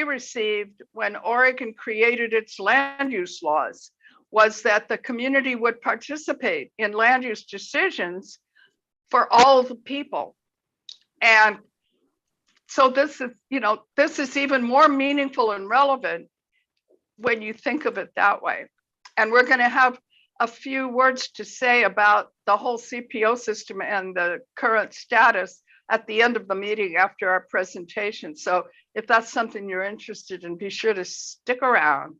received when Oregon created its land use laws was that the community would participate in land use decisions for all of the people. And so this is even more meaningful and relevant when you think of it that way. And we're going to have a few words to say about the whole CPO system and the current status at the end of the meeting after our presentation. So if that's something you're interested in, be sure to stick around.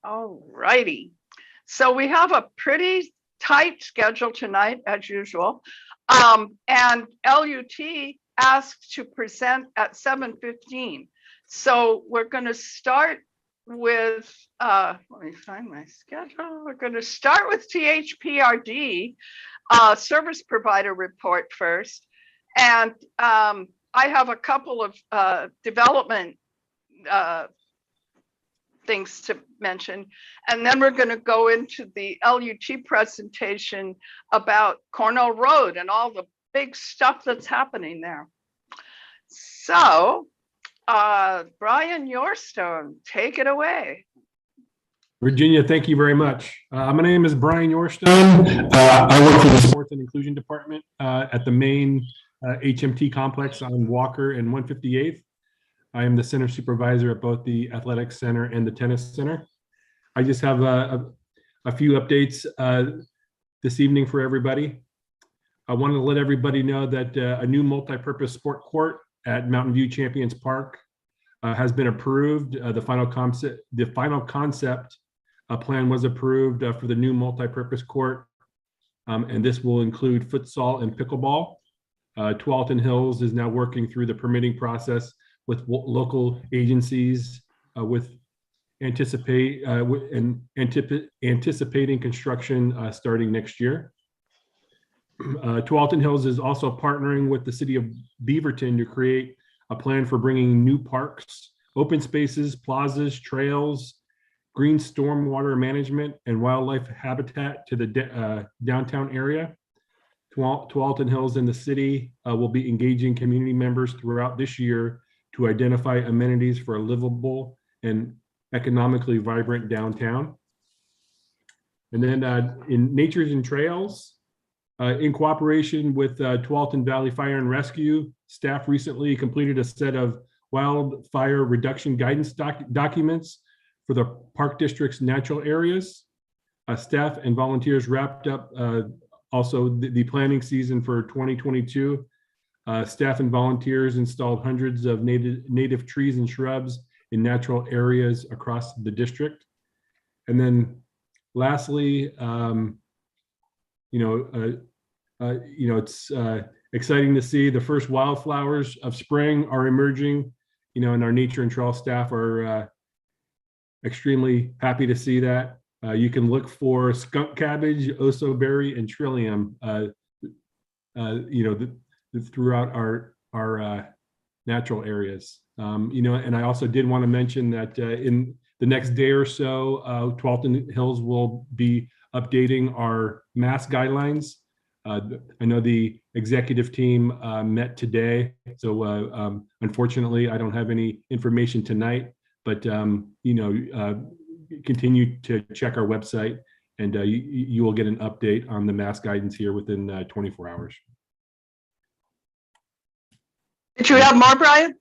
All righty. So we have a pretty tight schedule tonight, as usual. And LUT asked to present at 7:15. So we're going to start with, let me find my schedule. We're going to start with THPRD, service provider report first. And I have a couple of development things to mention. And then we're going to go into the LUT presentation about Cornell Road and all the big stuff that's happening there. So, Brian Yorstone, take it away. Virginia, thank you very much. My name is Brian Yorstone. I work for the Sports and Inclusion Department at the main HMT complex on Walker and 158th. I am the center supervisor at both the Athletics Center and the Tennis Center. I just have a few updates this evening for everybody. I wanted to let everybody know that a new multi-purpose sport court at Mountain View Champions Park has been approved. The final concept plan was approved for the new multi-purpose court, and this will include futsal and pickleball. Tualatin Hills is now working through the permitting process with local agencies with anticipating construction starting next year. Tualatin Hills is also partnering with the city of Beaverton to create a plan for bringing new parks, open spaces, plazas, trails, green stormwater management, and wildlife habitat to the downtown area. Tualatin Hills and the city will be engaging community members throughout this year to identify amenities for a livable and economically vibrant downtown. And then in Natures and Trails, in cooperation with Tualatin Valley Fire and Rescue, staff recently completed a set of wildfire reduction guidance documents for the Park District's natural areas. Staff and volunteers wrapped up also the planning season for 2022. Staff and volunteers installed hundreds of native trees and shrubs in natural areas across the district. And then lastly, it's exciting to see the first wildflowers of spring are emerging, and our nature and trail staff are extremely happy to see that. You can look for skunk cabbage, osoberry, and trillium, throughout our natural areas. And I also did want to mention that in the next day or so, Tualatin Hills will be updating our mask guidelines. I know the executive team met today, so unfortunately I don't have any information tonight, but continue to check our website, and you will get an update on the mask guidance here within 24 hours. Did you have more, Brian?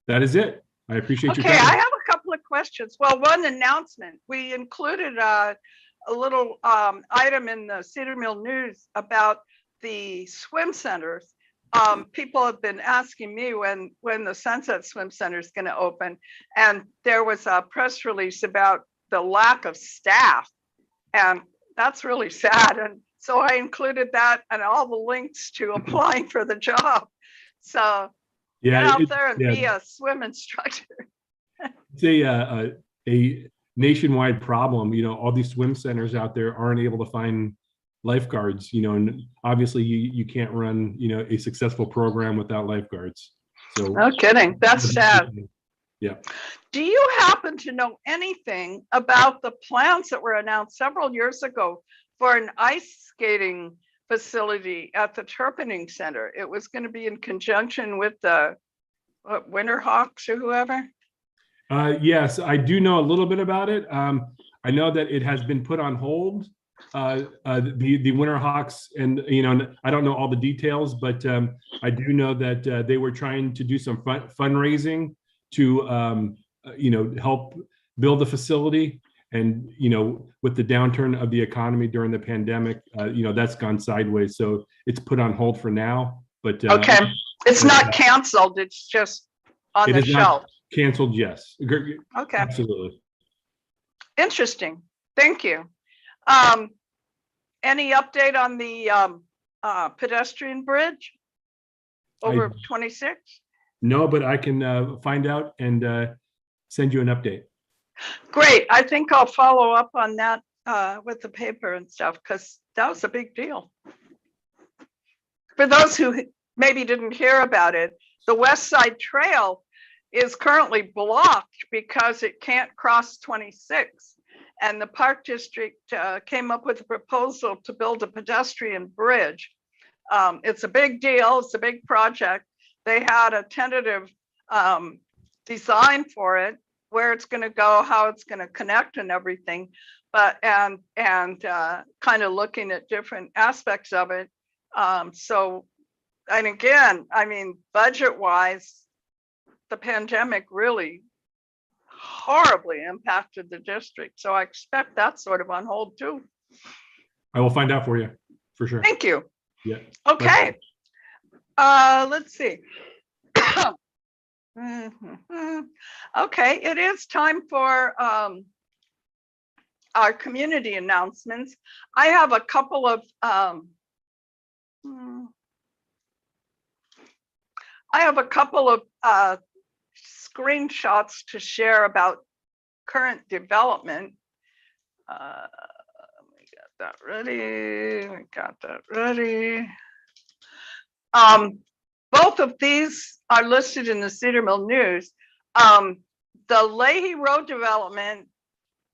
That is it. I appreciate your time. Okay, I have a couple of questions. Well, one announcement. We included a little item in the Cedar Mill News about the swim centers. People have been asking me when the Sunset Swim Center is going to open, and there was a press release about the lack of staff, and that's really sad. And so I included that and all the links to applying for the job. So get out there and be a swim instructor. It's a nationwide problem. All these swim centers out there aren't able to find lifeguards, and obviously you can't run, a successful program without lifeguards. So no kidding. That's sad. Yeah. Do you happen to know anything about the plans that were announced several years ago for an ice skating facility at the Turpinning Center? It was going to be in conjunction with the Winterhawks or whoever? Yes, I do know a little bit about it. I know that it has been put on hold. The Winterhawks, and I don't know all the details, but I do know that they were trying to do some fundraising to help build the facility. And with the downturn of the economy during the pandemic, that's gone sideways. So it's put on hold for now. But Okay, it's not canceled. It's just on the shelf. Canceled, yes. Okay. Absolutely. Interesting. Thank you. Any update on the pedestrian bridge over 26? No, but I can find out and send you an update. Great. I think I'll follow up on that with the paper and stuff, because that was a big deal. For those who maybe didn't hear about it, the West Side Trail is currently blocked because it can't cross 26. And the Park District came up with a proposal to build a pedestrian bridge. It's a big deal. It's a big project. They had a tentative design for it, where it's going to go, how it's going to connect and everything, but and kind of looking at different aspects of it. And again, I mean, budget-wise, the pandemic really horribly impacted the district. So I expect that's sort of on hold too. I will find out for you, for sure. Thank you. Yeah. Okay. Let's see. Okay, it is time for our community announcements. I have a couple of screenshots to share about current development. We got that ready. We got that ready. Both of these are listed in the Cedar Mill News. The Leahy Road development,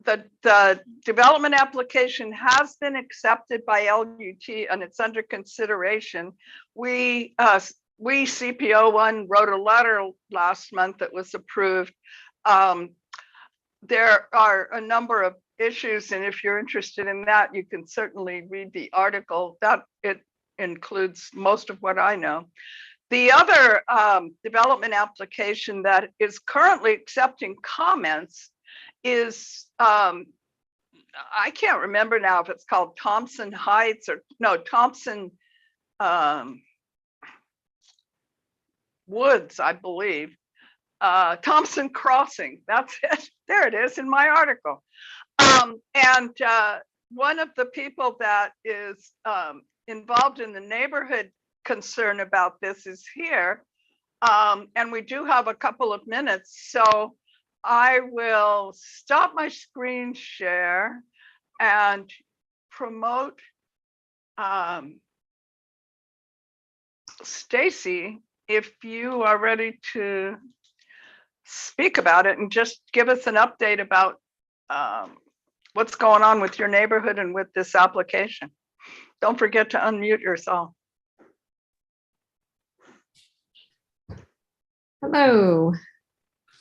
the development application has been accepted by LUT and it's under consideration. We CPO1 wrote a letter last month that was approved. There are a number of issues, and if you're interested in that, you can certainly read the article. That it includes most of what I know. The other development application that is currently accepting comments is, I can't remember now if it's called Thompson Heights or no, Thompson Woods, I believe. Thompson Crossing, that's it. There it is in my article. One of the people that is involved in the neighborhood concern about this is here. And we do have a couple of minutes. So I will stop my screen share and promote Stacy, if you are ready to speak about it and just give us an update about what's going on with your neighborhood and with this application. Don't forget to unmute yourself. Hello.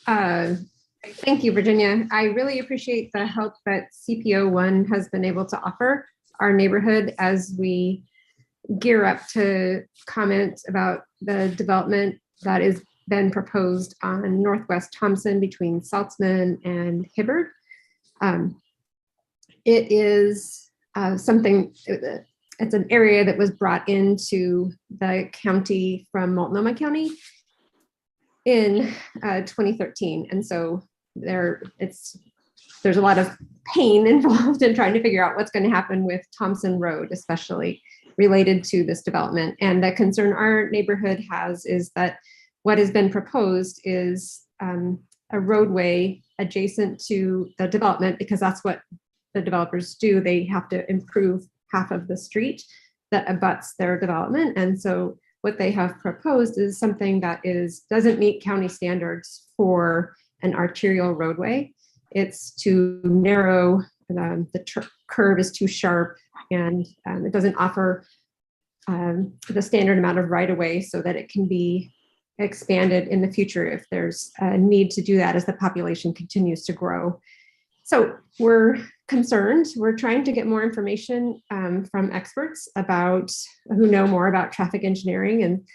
Thank you, Virginia. I really appreciate the help that CPO1 has been able to offer our neighborhood as we gear up to comment about the development that has been proposed on Northwest Thompson between Saltzman and Hibbard. It is something, it's an area that was brought into the county from Multnomah County in 2013. And so there's a lot of pain involved in trying to figure out what's going to happen with Thompson Road, especially related to this development. And the concern our neighborhood has is that what has been proposed is a roadway adjacent to the development, because that's what the developers do. They have to improve half of the street that abuts their development. And so what they have proposed is something that doesn't meet county standards for an arterial roadway. It's too narrow, the curve is too sharp, and it doesn't offer the standard amount of right-of-way so that it can be expanded in the future if there's a need to do that as the population continues to grow. So we're concerned. We're trying to get more information from experts about who know more about traffic engineering, and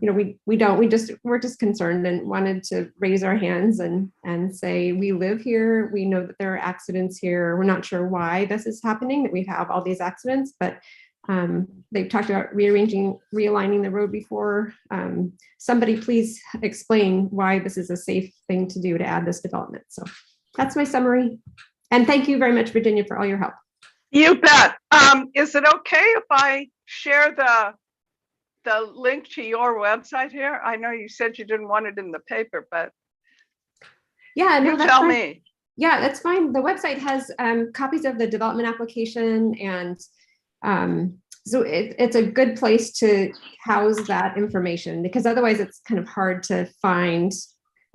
we're just concerned and wanted to raise our hands and say, we live here. We know that there are accidents here. We're not sure why this is happening, that we have all these accidents, but they've talked about realigning the road before. Somebody please explain why this is a safe thing to do to add this development. So that's my summary. And thank you very much, Virginia, for all your help. You bet. Is it okay if I share the link to your website here? I know you said you didn't want it in the paper, but yeah, no, you that's tell fine. me. Yeah, that's fine. The website has copies of the development application, and so it's a good place to house that information, because otherwise it's kind of hard to find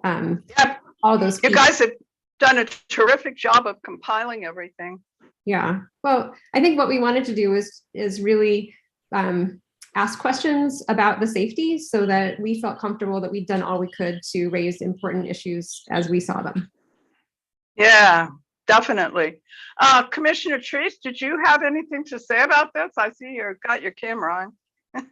Yep. all those. You guys have done a terrific job of compiling everything. Yeah, well, I think what we wanted to do is really ask questions about the safety so that we felt comfortable that we'd done all we could to raise important issues as we saw them. Yeah, definitely. Commissioner Treese, did you have anything to say about this? I see you've got your camera on.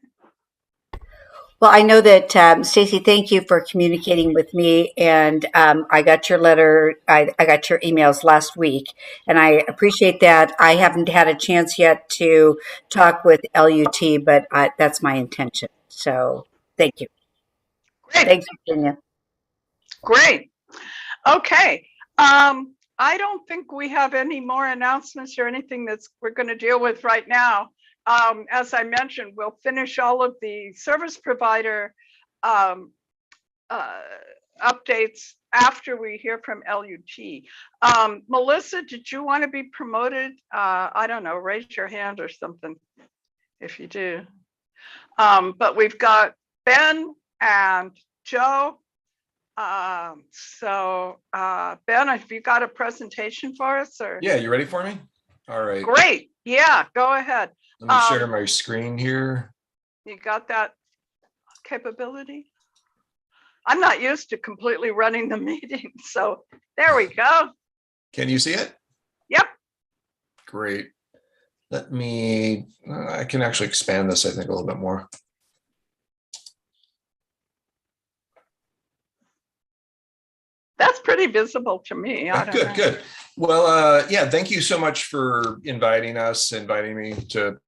Well, I know that, Stacy, thank you for communicating with me. And I got your letter, I got your emails last week, and I appreciate that. I haven't had a chance yet to talk with LUT, but that's my intention. So thank you. Great. Thanks, Virginia. Great. Okay. I don't think we have any more announcements or anything we're going to deal with right now. As I mentioned, we'll finish all of the service provider updates after we hear from LUT. Melissa, did you want to be promoted? I don't know, raise your hand or something if you do. But we've got Ben and Joe. So Ben, have you got a presentation for us? Or? Yeah, you ready for me? All right. Great. Yeah, go ahead. Let me share my screen here. You got that capability? I'm not used to completely running the meeting, so there we go. Can you see it? Yep. Great. Let me, I can actually expand this, I think, a little bit more. That's pretty visible to me. Good. Well, yeah, thank you so much for inviting me to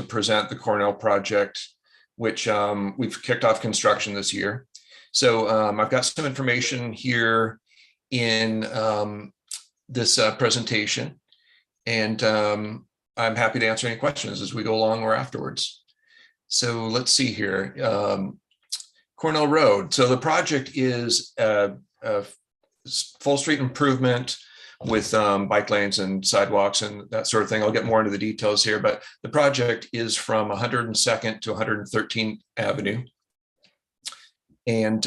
present the Cornell project, which we've kicked off construction this year. So I've got some information here in this presentation, and I'm happy to answer any questions as we go along or afterwards. So let's see here. Cornell Road. So the project is a full street improvement with bike lanes and sidewalks and that sort of thing. I'll get more into the details here, but the project is from 102nd to 113th Avenue. And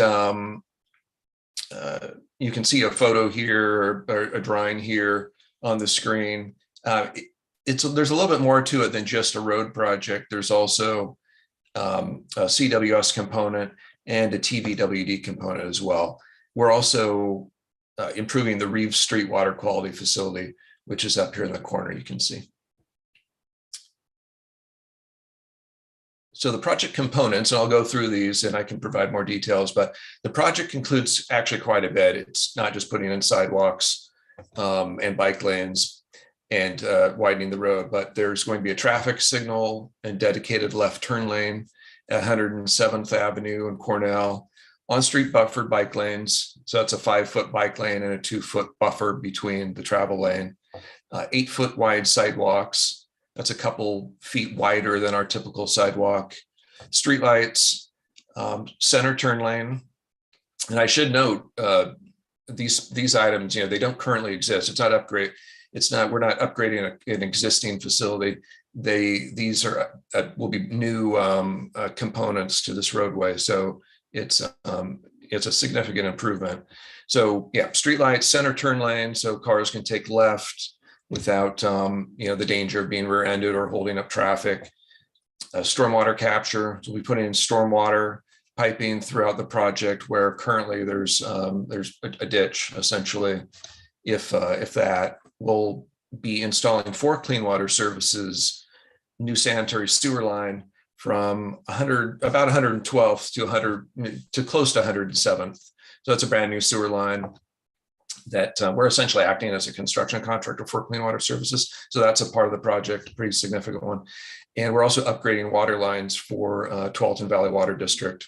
you can see a photo here or a drawing here on the screen. There's a little bit more to it than just a road project. There's also a CWS component and a TVWD component as well. We're also improving the Reeves Street water quality facility, which is up here in the corner, you can see. So the project components, and I'll go through these and I can provide more details, but the project includes actually quite a bit. It's not just putting in sidewalks and bike lanes and widening the road, but there's going to be a traffic signal and dedicated left turn lane at 107th Avenue and Cornell, on-street buffered bike lanes. So that's a 5-foot bike lane and a 2-foot buffer between the travel lane, 8-foot wide sidewalks. That's a couple feet wider than our typical sidewalk. Streetlights, center turn lane. And I should note these items, they don't currently exist. It's not upgrade. We're not upgrading an existing facility. These will be new components to this roadway. So it's a significant improvement. So yeah, streetlights, center turn lane, so cars can take left without the danger of being rear-ended or holding up traffic. Stormwater capture, so we put in stormwater piping throughout the project where currently there's a ditch essentially. If that, we'll be installing 4 clean water services, new sanitary sewer line from about 112th to 100 to close to 107th. So that's a brand new sewer line that we're essentially acting as a construction contractor for clean water services. So that's a part of the project, a pretty significant one. And we're also upgrading water lines for Tualatin Valley Water District.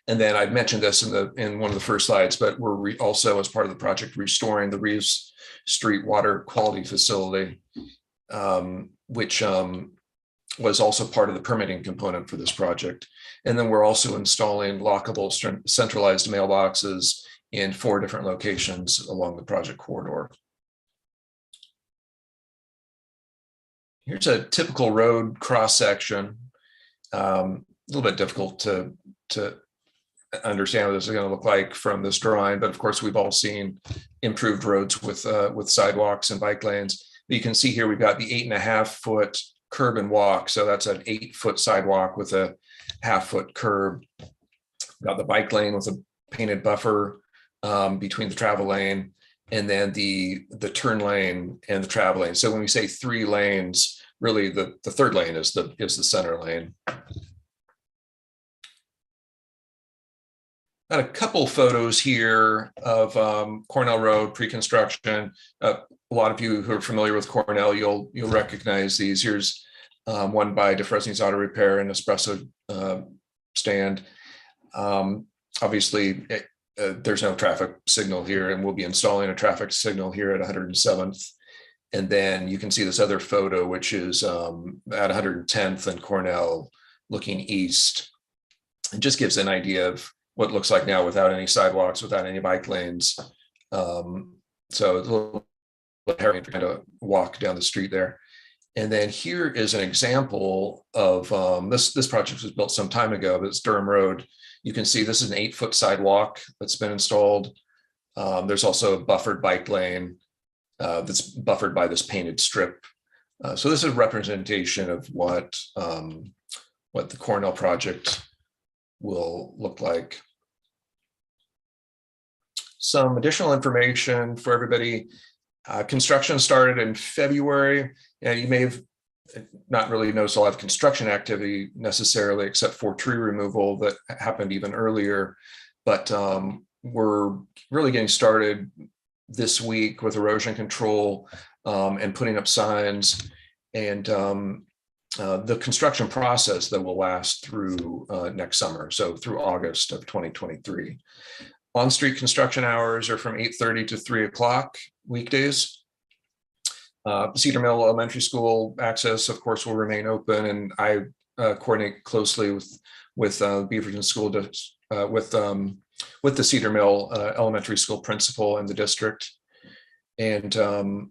And then I mentioned this in one of the first slides, but we're also, as part of the project, restoring the Reeves Street Water Quality Facility, which was also part of the permitting component for this project. And then we're also installing lockable centralized mailboxes in 4 different locations along the project corridor. Here's a typical road cross section. A little bit difficult to understand what this is going to look like from this drawing, but of course we've all seen improved roads with sidewalks and bike lanes. You can see here we've got the 8.5 foot curb and walk, so that's an 8 foot sidewalk with a 1/2 foot curb. We've got the bike lane with a painted buffer between the travel lane, and then the turn lane and the travel lane. So when we say 3 lanes, really the 3rd lane is the center lane. Got a couple photos here of Cornell Road pre-construction. A lot of you who are familiar with Cornell, you'll recognize these. Here's one by DeFresni's Auto Repair and Espresso stand. Obviously, there's no traffic signal here, and we'll be installing a traffic signal here at 107th. And then you can see this other photo, which is at 110th and Cornell, looking east. It just gives an idea of what it looks like now without any sidewalks, without any bike lanes. So it's a little hairy to kind of walk down the street there. And then here is an example of this project was built some time ago, but it's Durham Road. You can see this is an 8 foot sidewalk that's been installed. There's also a buffered bike lane that's buffered by this painted strip. So this is a representation of what the Cornell project will look like. Some additional information for everybody. Construction started in February, and you may have not really noticed a lot of construction activity necessarily, except for tree removal that happened even earlier. But we're really getting started this week with erosion control and putting up signs, and the construction process that will last through next summer, so through August of 2023. On-street construction hours are from 8:30 to 3 o'clock weekdays. Cedar Mill Elementary School access, of course, will remain open, and I coordinate closely with Beaverton School with the Cedar Mill Elementary School principal and the district. And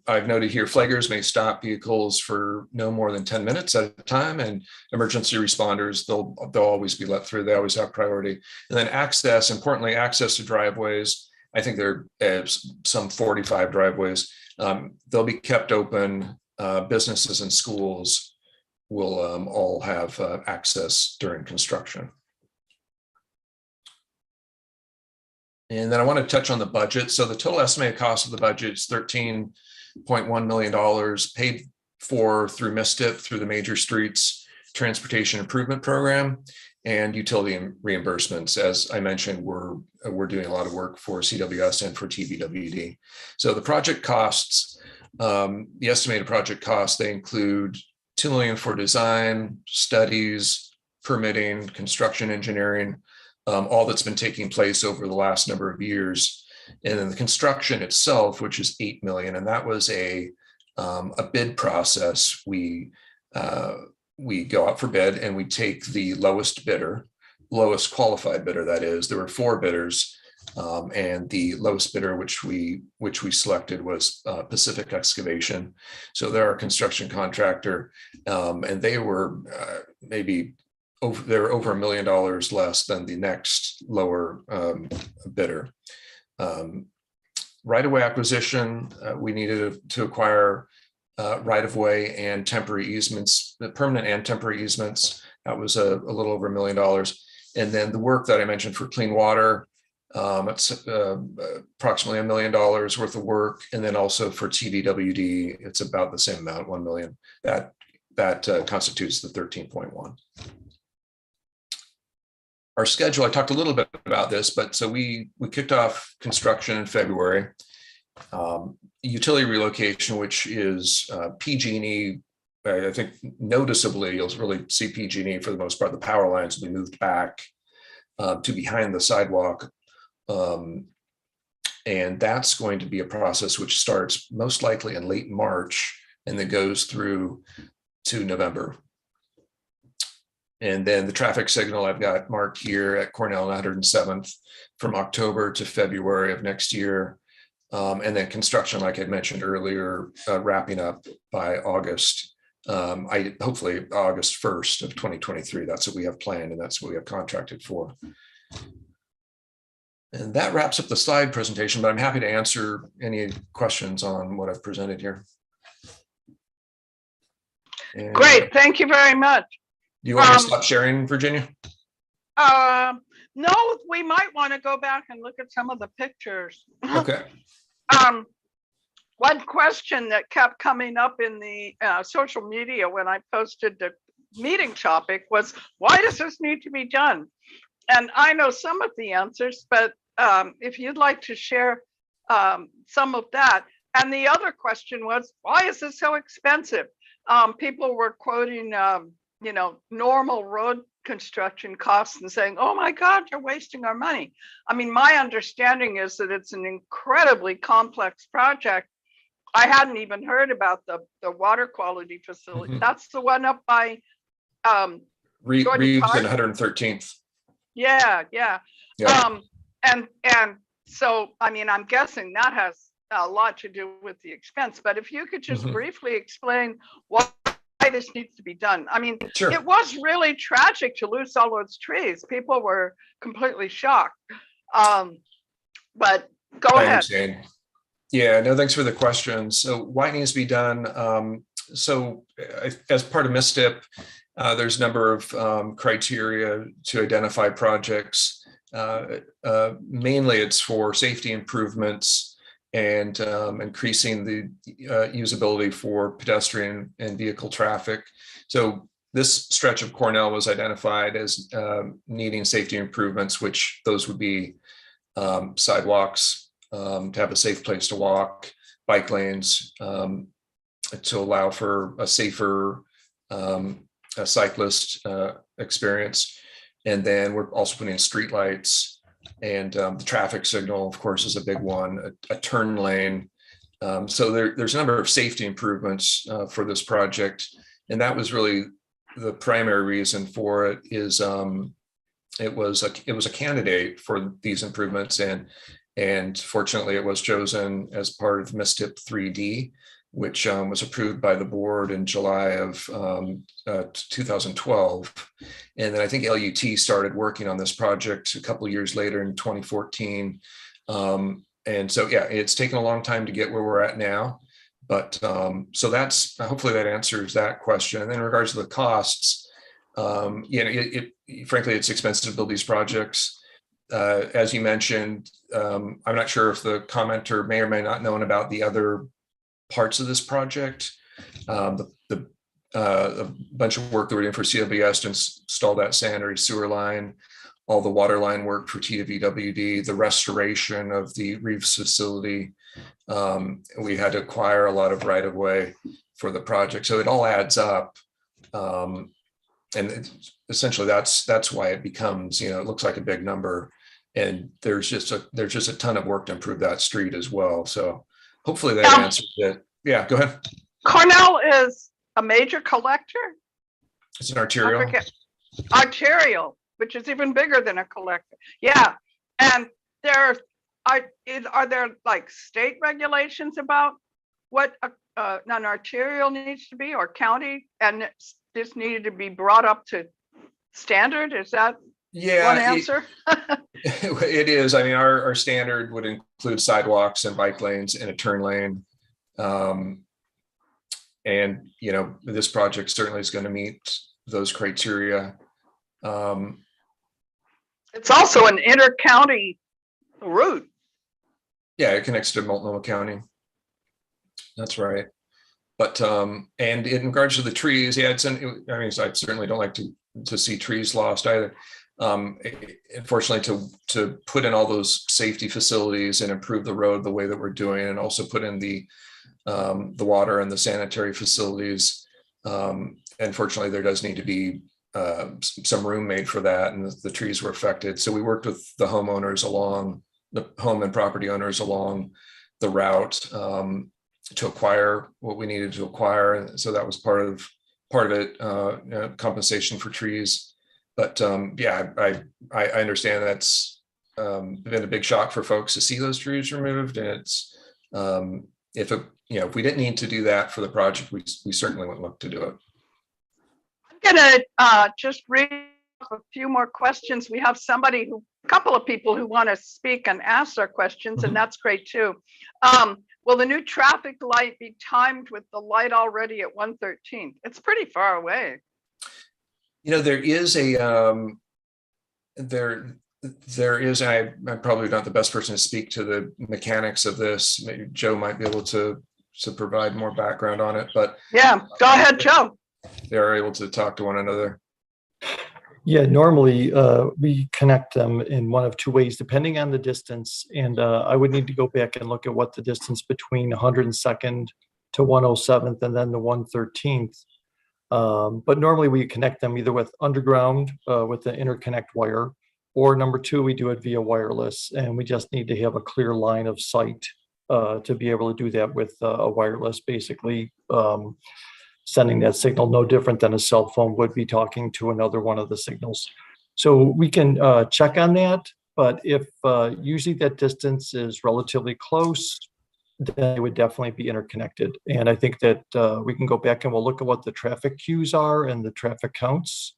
I've noted here, flaggers may stop vehicles for no more than 10 minutes at a time, and emergency responders, they'll always be let through. They always have priority. And then access, importantly, access to driveways. I think there are some 45 driveways. They'll be kept open. Businesses and schools will all have access during construction. And then I want to touch on the budget. So the total estimated cost of the budget is $13.1 million, paid for through MISTIP, through the Major Streets Transportation Improvement Program, and utility reimbursements. As I mentioned, we're doing a lot of work for CWS and for TBWD. So the project costs, the estimated project costs, they include $2 million for design, studies, permitting, construction engineering, all that's been taking place over the last number of years. And then the construction itself, which is $8 million, and that was a bid process. We go out for bid and we take the lowest bidder, lowest qualified bidder, that is. There were 4 bidders, and the lowest bidder which we selected was Pacific Excavation. So they're our construction contractor, and they were they're over $1 million less than the next lower bidder. Right-of-way acquisition, we needed to acquire right-of-way and temporary easements, the permanent and temporary easements. That was a little over $1 million. And then the work that I mentioned for clean water, it's approximately $1 million worth of work. And then also for TVWD, it's about the same amount, 1 million. That constitutes the 13.1. Our schedule, I talked a little bit about this, but so we kicked off construction in February. Utility relocation, which is PG&E, I think noticeably, you'll really see PG&E for the most part. The power lines will be moved back to behind the sidewalk. And that's going to be a process which starts most likely in late March and then goes through to November. And then the traffic signal I've got marked here at Cornell and 107th from October to February of next year. And then construction, like I mentioned earlier, wrapping up by August. Hopefully August 1st of 2023. That's what we have planned, and that's what we have contracted for. And that wraps up the slide presentation, but I'm happy to answer any questions on what I've presented here. And Great, thank you very much. do you want me to stop sharing, Virginia? No, we might want to go back and look at some of the pictures. Okay. One question that kept coming up in the social media when I posted the meeting topic was, why does this need to be done? And I know some of the answers, but if you'd like to share some of that. And the other question was, why is this so expensive? People were quoting, normal road construction costs and saying, oh my God, you're wasting our money. I mean, my understanding is that it's an incredibly complex project. I hadn't even heard about the water quality facility. Mm-hmm. That's the one up by Reeves Park? and 113th. Yeah. Yeah. And so, I mean, I'm guessing that has a lot to do with the expense, but if you could just Mhm. briefly explain why this needs to be done. I mean, Sure. it was really tragic to lose all those trees. People were completely shocked. But go I ahead. understand. Yeah, no, thanks for the question. So why it needs to be done? As part of MISTIP, there's a number of criteria to identify projects. Mainly it's for safety improvements and increasing the usability for pedestrian and vehicle traffic. So this stretch of Cornell was identified as needing safety improvements, which those would be sidewalks, to have a safe place to walk, bike lanes, to allow for a safer cyclist experience. And then we're also putting in streetlights, and the traffic signal, of course, is a big one, a turn lane. So there's a number of safety improvements for this project. And that was really the primary reason for it. Is it was a candidate for these improvements, and fortunately it was chosen as part of MISTIP 3D, which was approved by the board in July of 2012. And then I think LUT started working on this project a couple of years later in 2014. And so, yeah, it's taken a long time to get where we're at now. But so that's, hopefully that answers that question. And then in regards to the costs, frankly, it's expensive to build these projects. As you mentioned, I'm not sure if the commenter may or may not known about the other parts of this project. A bunch of work that we're doing for CWS to install that sanitary sewer line, all the water line work for TWD, the restoration of the Reeves facility. We had to acquire a lot of right of way for the project, so it all adds up. And essentially, that's why it becomes, it looks like a big number, and there's just a ton of work to improve that street as well. So hopefully that answers it. Yeah, go ahead. Cornell is a major collector. It's an arterial. Arterial, which is even bigger than a collector. Yeah, and are there like state regulations about what an arterial needs to be, or county, and this needed to be brought up to standard? Is that one answer? It is. I mean, our standard would include sidewalks and bike lanes and a turn lane. And, this project certainly is going to meet those criteria. It's also an inter-county route. Yeah, it connects to Multnomah County. That's right. But and in regards to the trees, yeah, I mean, I certainly don't like to see trees lost either. Unfortunately, to put in all those safety facilities and improve the road the way that we're doing, and also put in the water and the sanitary facilities. Unfortunately, there does need to be some room made for that, and the trees were affected. So we worked with the homeowners along the home and property owners along the route to acquire what we needed to acquire. So that was part of it, compensation for trees. But yeah, I understand that's been a big shock for folks to see those trees removed, and it's if we didn't need to do that for the project, we certainly wouldn't look to do it. I'm gonna just read a few more questions. We have a couple of people who want to speak and ask their questions, and that's great too. Will the new traffic light be timed with the light already at 113? It's pretty far away. There is I'm probably not the best person to speak to the mechanics of this. Maybe Joe might be able to provide more background on it, but yeah, go ahead, Joe. They're able to talk to one another. Yeah, normally we connect them in one of two ways, depending on the distance. And I would need to go back and look at what the distance between 102nd to 107th and then the 113th. But normally we connect them either with underground with the interconnect wire, or number two, we do it via wireless. And we just need to have a clear line of sight to be able to do that with a wireless, basically. Sending that signal no different than a cell phone would be talking to another one of the signals. So we can check on that, but if usually that distance is relatively close, then it would definitely be interconnected. And I think that we can go back and we'll look at what the traffic queues are and the traffic counts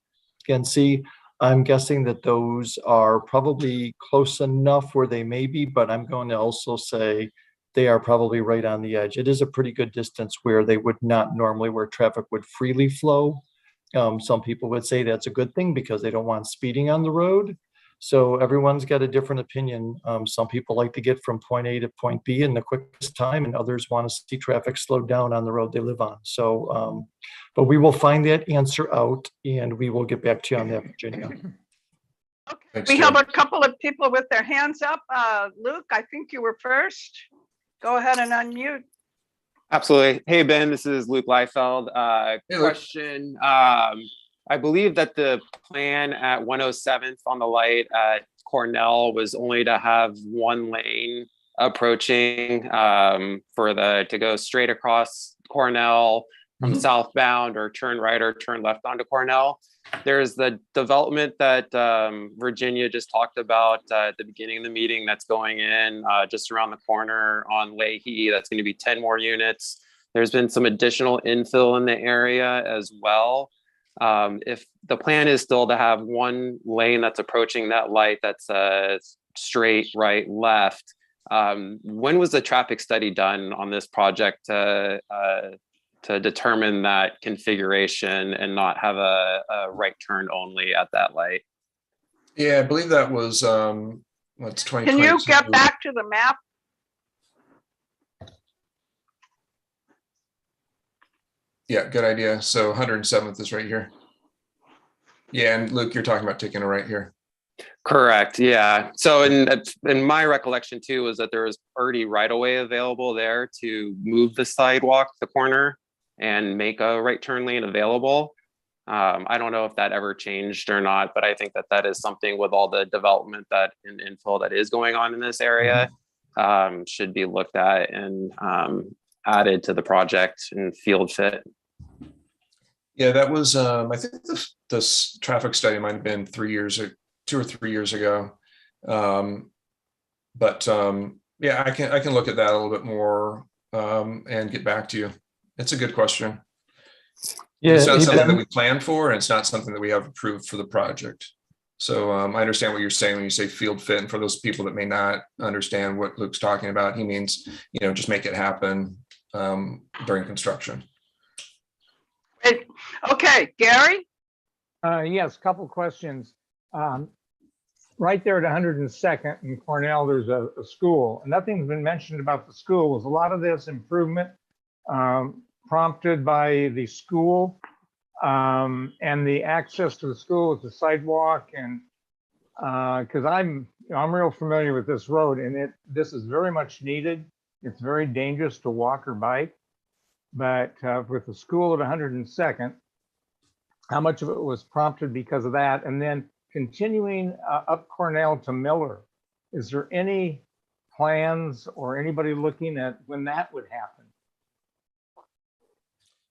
and see. I'm guessing that those are probably close enough where they may be, but I'm going to also say they are probably right on the edge. It is a pretty good distance where they would not normally, where traffic would freely flow. Some people would say that's a good thing because they don't want speeding on the road. So everyone's got a different opinion. Some people like to get from point A to point B in the quickest time, and others want to see traffic slowed down on the road they live on. So, but we will find that answer out and we will get back to you on that, Virginia. Okay. Thanks, We Joe. have a couple of people with their hands up. Luke, I think you were first. Go ahead and unmute. Absolutely. Hey, Ben, this is Luke Liefeld. Hey, Luke. Question. I believe that the plan at 107th on the light at Cornell was only to have one lane approaching to go straight across Cornell from southbound, or turn right or turn left onto Cornell. There's the development that Virginia just talked about at the beginning of the meeting that's going in just around the corner on Leahy. That's going to be 10 more units. There's been some additional infill in the area as well. If the plan is still to have one lane that's approaching that light that's straight right left, when was the traffic study done on this project to determine that configuration and not have a right turn only at that light? Yeah, I believe that was what's 2022. Can you get back to the map? Yeah, good idea. So 107th is right here. Yeah, and Luke, you're talking about taking a right here. Correct. Yeah. So in my recollection too was that there was already right of way available there to move the sidewalk, the corner, and make a right turn lane available. I don't know if that ever changed or not, but I think that that is something with all the development that in infill that is going on in this area should be looked at and added to the project and field fit. Yeah, that was I think this traffic study might have been 2 or 3 years ago. But yeah, I can look at that a little bit more and get back to you. It's a good question. Yeah, it's not something that we planned for, and it's not something that we have approved for the project. So I understand what you're saying when you say field fit, and for those people that may not understand what Luke's talking about, he means, just make it happen during construction. Okay, Gary? Yes, couple questions. right there at 102nd and Cornell, there's a school. And nothing's been mentioned about the school. Was a lot of this improvement prompted by the school and the access to the school with the sidewalk? And because I'm real familiar with this road, and this is very much needed. It's very dangerous to walk or bike. But with the school at 102nd, how much of it was prompted because of that? And then continuing up Cornell to Miller, is there any plans or anybody looking at when that would happen?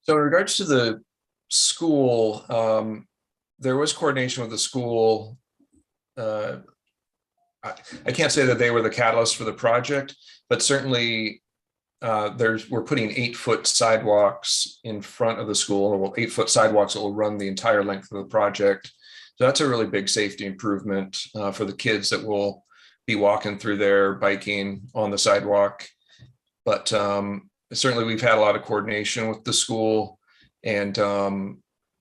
So in regards to the school, there was coordination with the school. I can't say that they were the catalyst for the project, but certainly we're putting 8-foot sidewalks in front of the school, 8-foot sidewalks that will run the entire length of the project. So that's a really big safety improvement for the kids that will be walking through there, biking on the sidewalk. But certainly we've had a lot of coordination with the school, and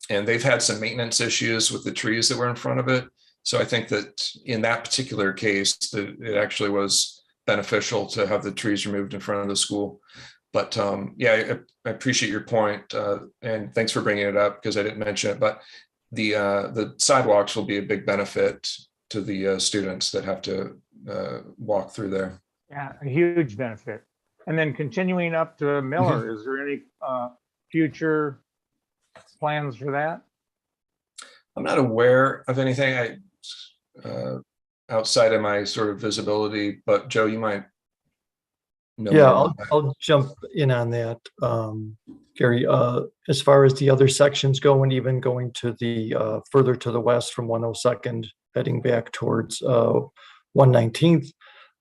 they've had some maintenance issues with the trees that were in front of it. So I think that in that particular case, that it actually was beneficial to have the trees removed in front of the school. But yeah, I appreciate your point, and thanks for bringing it up because I didn't mention it. But the sidewalks will be a big benefit to the students that have to walk through there. Yeah, a huge benefit. And then continuing up to Miller, is there any future plans for that? I'm not aware of anything outside of my sort of visibility, but Joe, you might know. Yeah, I'll jump in on that, Gary. As far as the other sections go, and even going to the further to the west from 102nd, heading back towards 119th.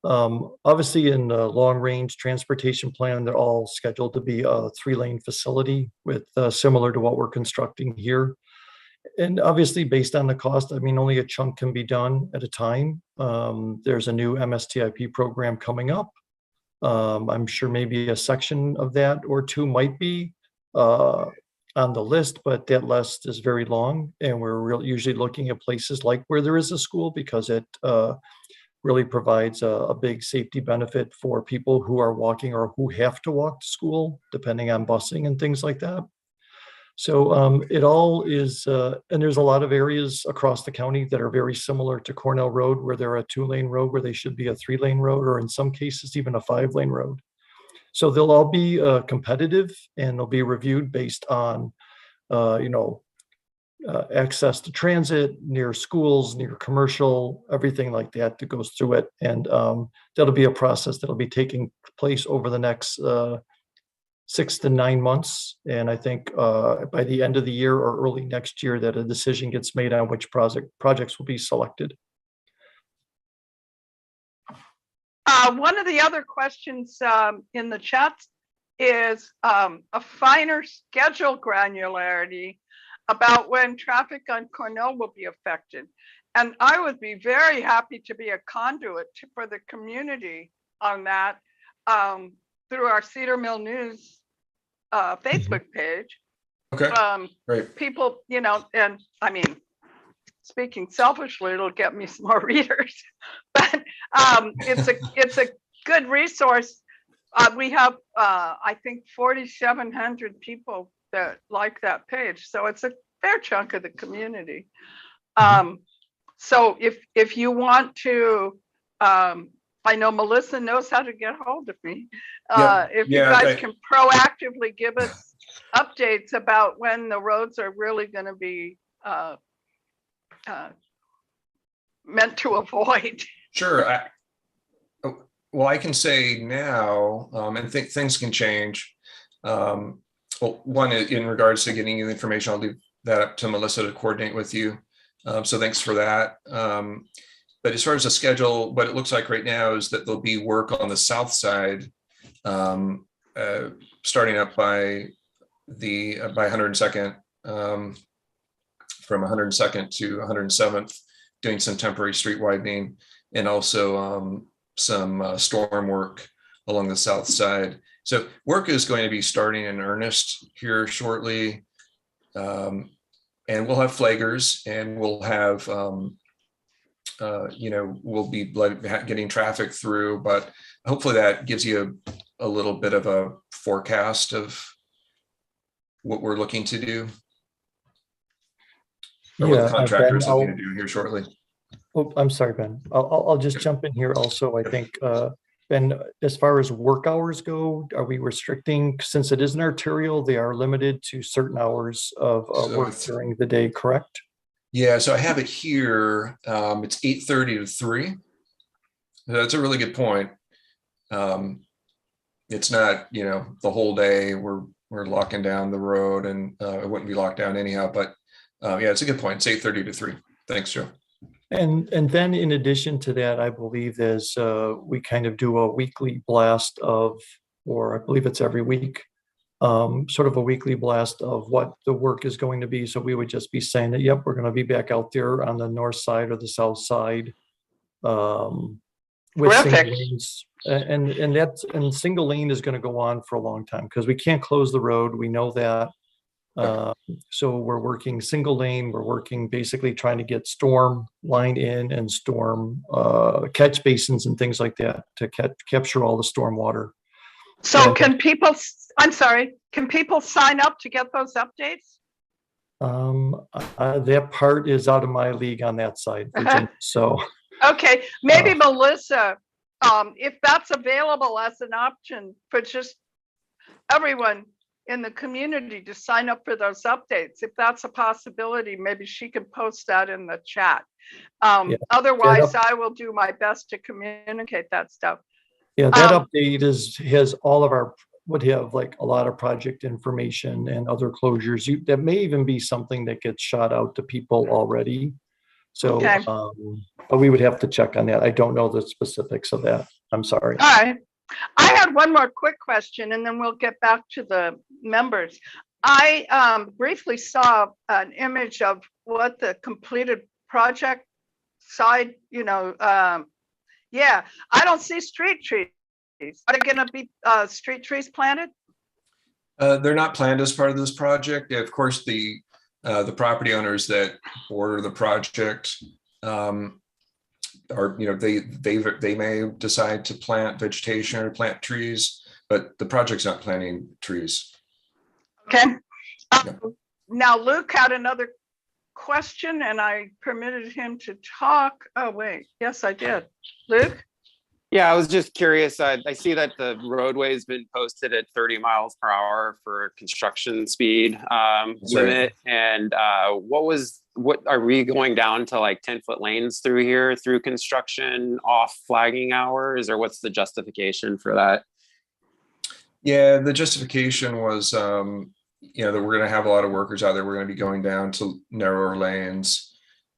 Obviously, in the long-range transportation plan, they're all scheduled to be a 3-lane facility with similar to what we're constructing here. And obviously, based on the cost, I mean, only a chunk can be done at a time. There's a new MSTIP program coming up. I'm sure maybe a section of that or two might be on the list, but that list is very long. And we're usually looking at places like where there is a school, because it really provides a big safety benefit for people who are walking or who have to walk to school, depending on busing and things like that. So it all is, and there's a lot of areas across the county that are very similar to Cornell Road, where they're a 2-lane road, where they should be a 3-lane road, or in some cases, even a 5-lane road. So they'll all be competitive, and they'll be reviewed based on, access to transit, near schools, near commercial, everything like that that goes through it. And that'll be a process that'll be taking place over the next 6 to 9 months. And I think by the end of the year or early next year that a decision gets made on which projects will be selected. One of the other questions in the chat is a finer schedule granularity about when traffic on Cornell will be affected. And I would be very happy to be a conduit for the community on that through our Cedar Mill News Facebook page. Okay, great. People, and I mean, speaking selfishly, it'll get me some more readers, but it's a good resource. We have, I think, 4,700 people that like that page, so it's a fair chunk of the community. So if you want to, I know Melissa knows how to get hold of me. If you guys can proactively give us updates about when the roads are really going to be meant to avoid. Sure. Well, I can say now, and things can change. Well, one, in regards to getting you the information, I'll leave that up to Melissa to coordinate with you. So thanks for that. But as far as the schedule, what it looks like right now is that there'll be work on the south side, starting up by 102nd, from 102nd to 107th, doing some temporary street widening, and also some storm work along the south side. So work is going to be starting in earnest here shortly. And we'll have flaggers, and we'll have we'll be getting traffic through, but hopefully that gives you a little bit of a forecast of what we're looking to do. Or what the contractor Ben, is looking to do here shortly. Oh, I'm sorry, Ben. I'll just jump in here also. I think, Ben, as far as work hours go, are we restricting, since it is an arterial, they are limited to certain hours of work during the day, correct? Yeah, so I have it here. It's 8:30 to 3. That's a really good point. It's not, the whole day we're locking down the road, and it wouldn't be locked down anyhow. But yeah, it's a good point. It's 8:30 to 3. Thanks, Joe. And then in addition to that, I believe there's we kind of do a weekly blast of, or I believe it's every week, sort of a weekly blast of what the work is going to be. So we would just be saying that, yep, we're going to be back out there on the north side or the south side with single lanes. And single lane is going to go on for a long time because we can't close the road. We know that. So we're working single lane. We're working basically trying to get storm line in and storm catch basins and things like that to capture all the storm water. So can people, I'm sorry, can people sign up to get those updates? That part is out of my league on that side, Virginia, so. Okay, maybe Melissa, if that's available as an option for just everyone in the community to sign up for those updates, if that's a possibility, maybe she can post that in the chat. Otherwise, I will do my best to communicate that stuff. Yeah, that update has all of our, would have like a lot of project information and other closures. That may even be something that gets shot out to people already. So, but we would have to check on that. I don't know the specifics of that. I'm sorry. All right. I had one more quick question and then we'll get back to the members. I briefly saw an image of what the completed project side, yeah, I don't see street trees. Are there going to be street trees planted? They're not planned as part of this project. Of course, the property owners that border the project are, they may decide to plant vegetation or plant trees, but the project's not planting trees. Okay. Now Luke had another question and I permitted him to talk. Oh, wait. Yes, I did. Luke? Yeah, I was just curious. I see that the roadway's been posted at 30 miles per hour for construction speed limit. And what are we going down to, like 10-foot lanes through here through construction off flagging hours, or what's the justification for that? Yeah, the justification was, that we're going to have a lot of workers out there. We're going to be going down to narrower lanes.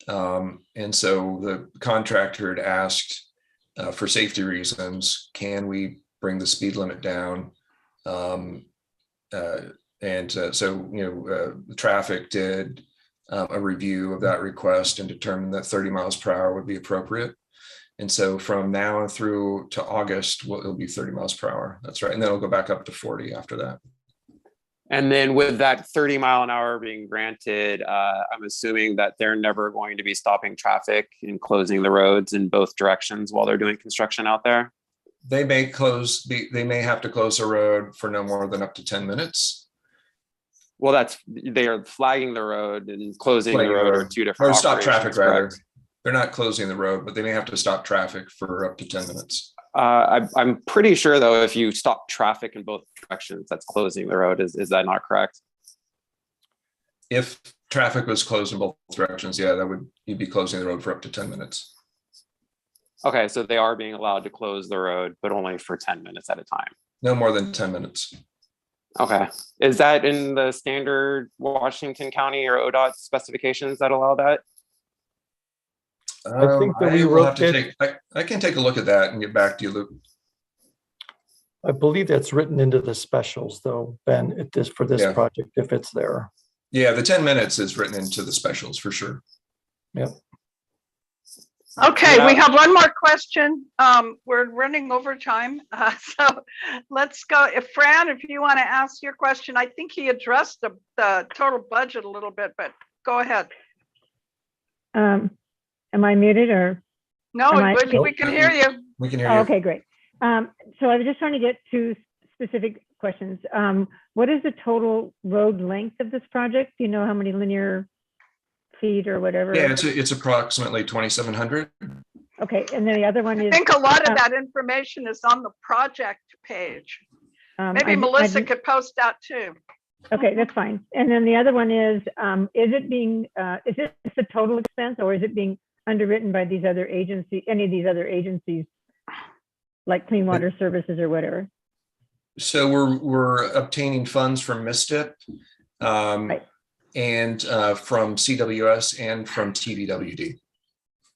And so the contractor had asked, for safety reasons, can we bring the speed limit down? So the traffic did a review of that request and determined that 30 miles per hour would be appropriate. And so from now through to August, it'll be 30 miles per hour. That's right. And then it'll go back up to 40 after that. And then with that 30 mile an hour being granted, I'm assuming that they're never going to be stopping traffic and closing the roads in both directions while they're doing construction out there? They may have to close the road for no more than up to 10 minutes. Well, they are flagging the road and closing the road are two different operations. Or stop traffic, rather. They're not closing the road, but they may have to stop traffic for up to 10 minutes. I'm pretty sure, though, if you stop traffic in both directions, that's closing the road. Is that not correct? If traffic was closed in both directions, yeah, you'd be closing the road for up to 10 minutes. Okay, so they are being allowed to close the road, but only for 10 minutes at a time. No more than 10 minutes. Okay. Is that in the standard Washington County or ODOT specifications that allow that? I think that we wrote it. I can take a look at that and get back to you, Luke. I believe that's written into the specials, though, Ben, for this project, if it's there. Yeah, the 10 minutes is written into the specials for sure. Yep. Okay, we have one more question. We're running over time, so let's go. If Fran, if you want to ask your question, I think he addressed the total budget a little bit, but go ahead. Am I muted or? No, Am I- we can hear you. We can hear Oh, you. okay, great. So I was just trying to get two specific questions. What is the total road length of this project? Do you know how many linear feet or whatever? Yeah, it's approximately 2,700. Okay, and then the other one I is, think a lot of that information is on the project page. Maybe Melissa could post that too. okay, that's fine. And then the other one is is this the total expense, or is it being underwritten by these other agencies, any of these other agencies, like Clean Water Services or whatever? So we're obtaining funds from MISTIP, Right. and from CWS and from TVWD.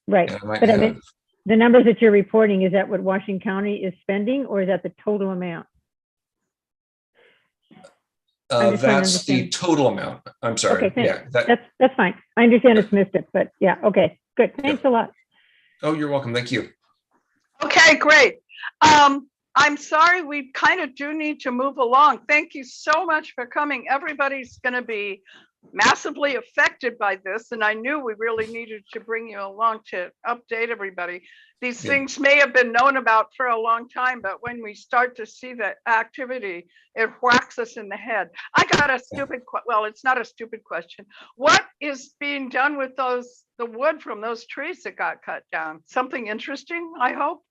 Right, And I might but I have- mean, the numbers that you're reporting, is that what Washington County is spending, or is that the total amount? I'm just trying to that's the understand. total amount. I'm sorry. Okay, Yeah. That's fine. I understand it's Mystic, but yeah, okay, good. Thanks a lot. Oh, you're welcome. Thank you. Okay, great. I'm sorry, we kind of do need to move along. Thank you so much for coming. Everybody's going to be massively affected by this, and I knew we really needed to bring you along to update everybody. These Yeah. things may have been known about for a long time, but when we start to see the activity, it whacks us in the head. I got a stupid, well, it's not a stupid question. What is being done with the wood from those trees that got cut down? Something interesting, I hope.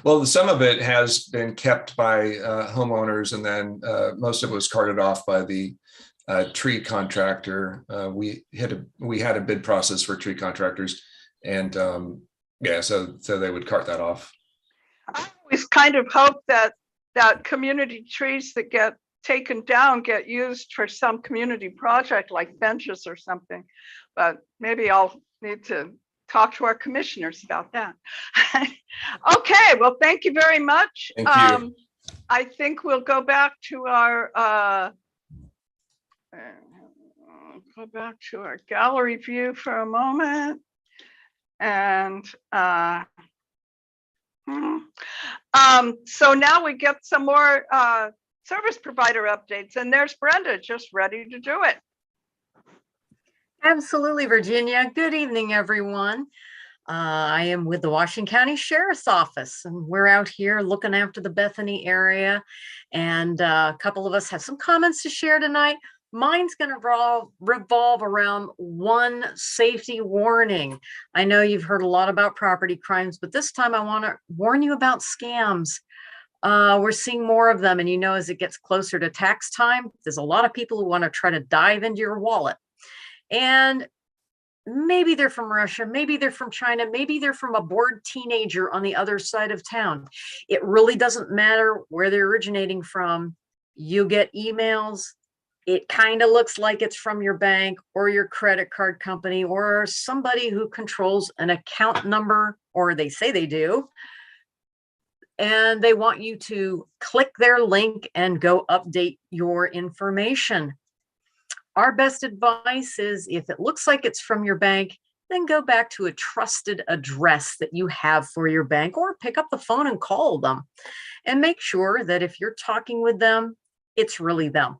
Well, some of it has been kept by homeowners, and then most of it was carted off by the tree contractor. We had a bid process for tree contractors, and yeah, so they would cart that off. I always kind of hope that community trees that get taken down get used for some community project like benches or something, but maybe I'll need to talk to our commissioners about that. Okay, well, thank you very much. Thank you. I think we'll go back to our gallery view for a moment. And so now we get some more service provider updates, and there's Brenda just ready to do it. Absolutely, Virginia. Good evening, everyone. I am with the Washington County Sheriff's Office, and we're out here looking after the Bethany area. And a couple of us have some comments to share tonight. Mine's going to revolve around one safety warning. I know you've heard a lot about property crimes, but this time I want to warn you about scams. We're seeing more of them, and as it gets closer to tax time, there's a lot of people who want to try to dive into your wallet. And maybe they're from Russia, maybe they're from China, maybe they're from a bored teenager on the other side of town. It really doesn't matter where they're originating from. You get emails. It kind of looks like it's from your bank or your credit card company or somebody who controls an account number, or they say they do. And they want you to click their link and go update your information. Our best advice is, if it looks like it's from your bank, then go back to a trusted address that you have for your bank, or pick up the phone and call them, and make sure that if you're talking with them, it's really them.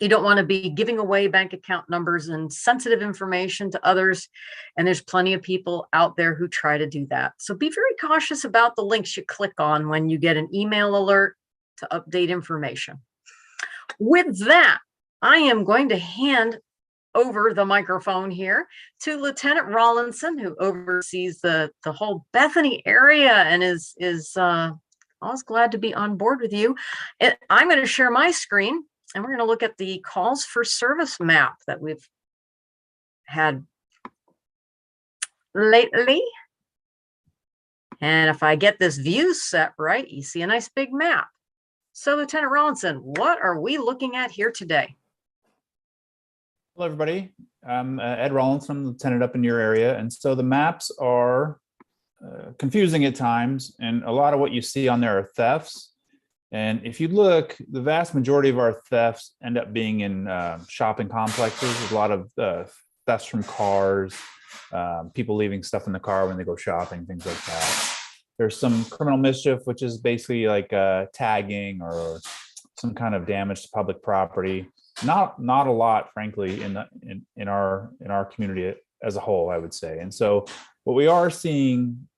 You don't want to be giving away bank account numbers and sensitive information to others. And there's plenty of people out there who try to do that. So be very cautious about the links you click on when you get an email alert to update information. With that, I am going to hand over the microphone here to Lieutenant Rawlinson, who oversees the whole Bethany area and is always glad to be on board with you. I'm going to share my screen, and we're going to look at the calls for service map that we've had lately. And if I get this view set right, you see a nice big map. So Lieutenant Rawlinson, what are we looking at here today? Hello, everybody. I'm Ed Rawlinson, lieutenant up in your area. And so the maps are confusing at times, and a lot of what you see on there are thefts. And if you look, the vast majority of our thefts end up being in shopping complexes. There's a lot of thefts from cars, people leaving stuff in the car when they go shopping, things like that. There's some criminal mischief, which is basically like tagging or some kind of damage to public property. Not a lot, frankly, in our community as a whole, I would say. And so what we are seeing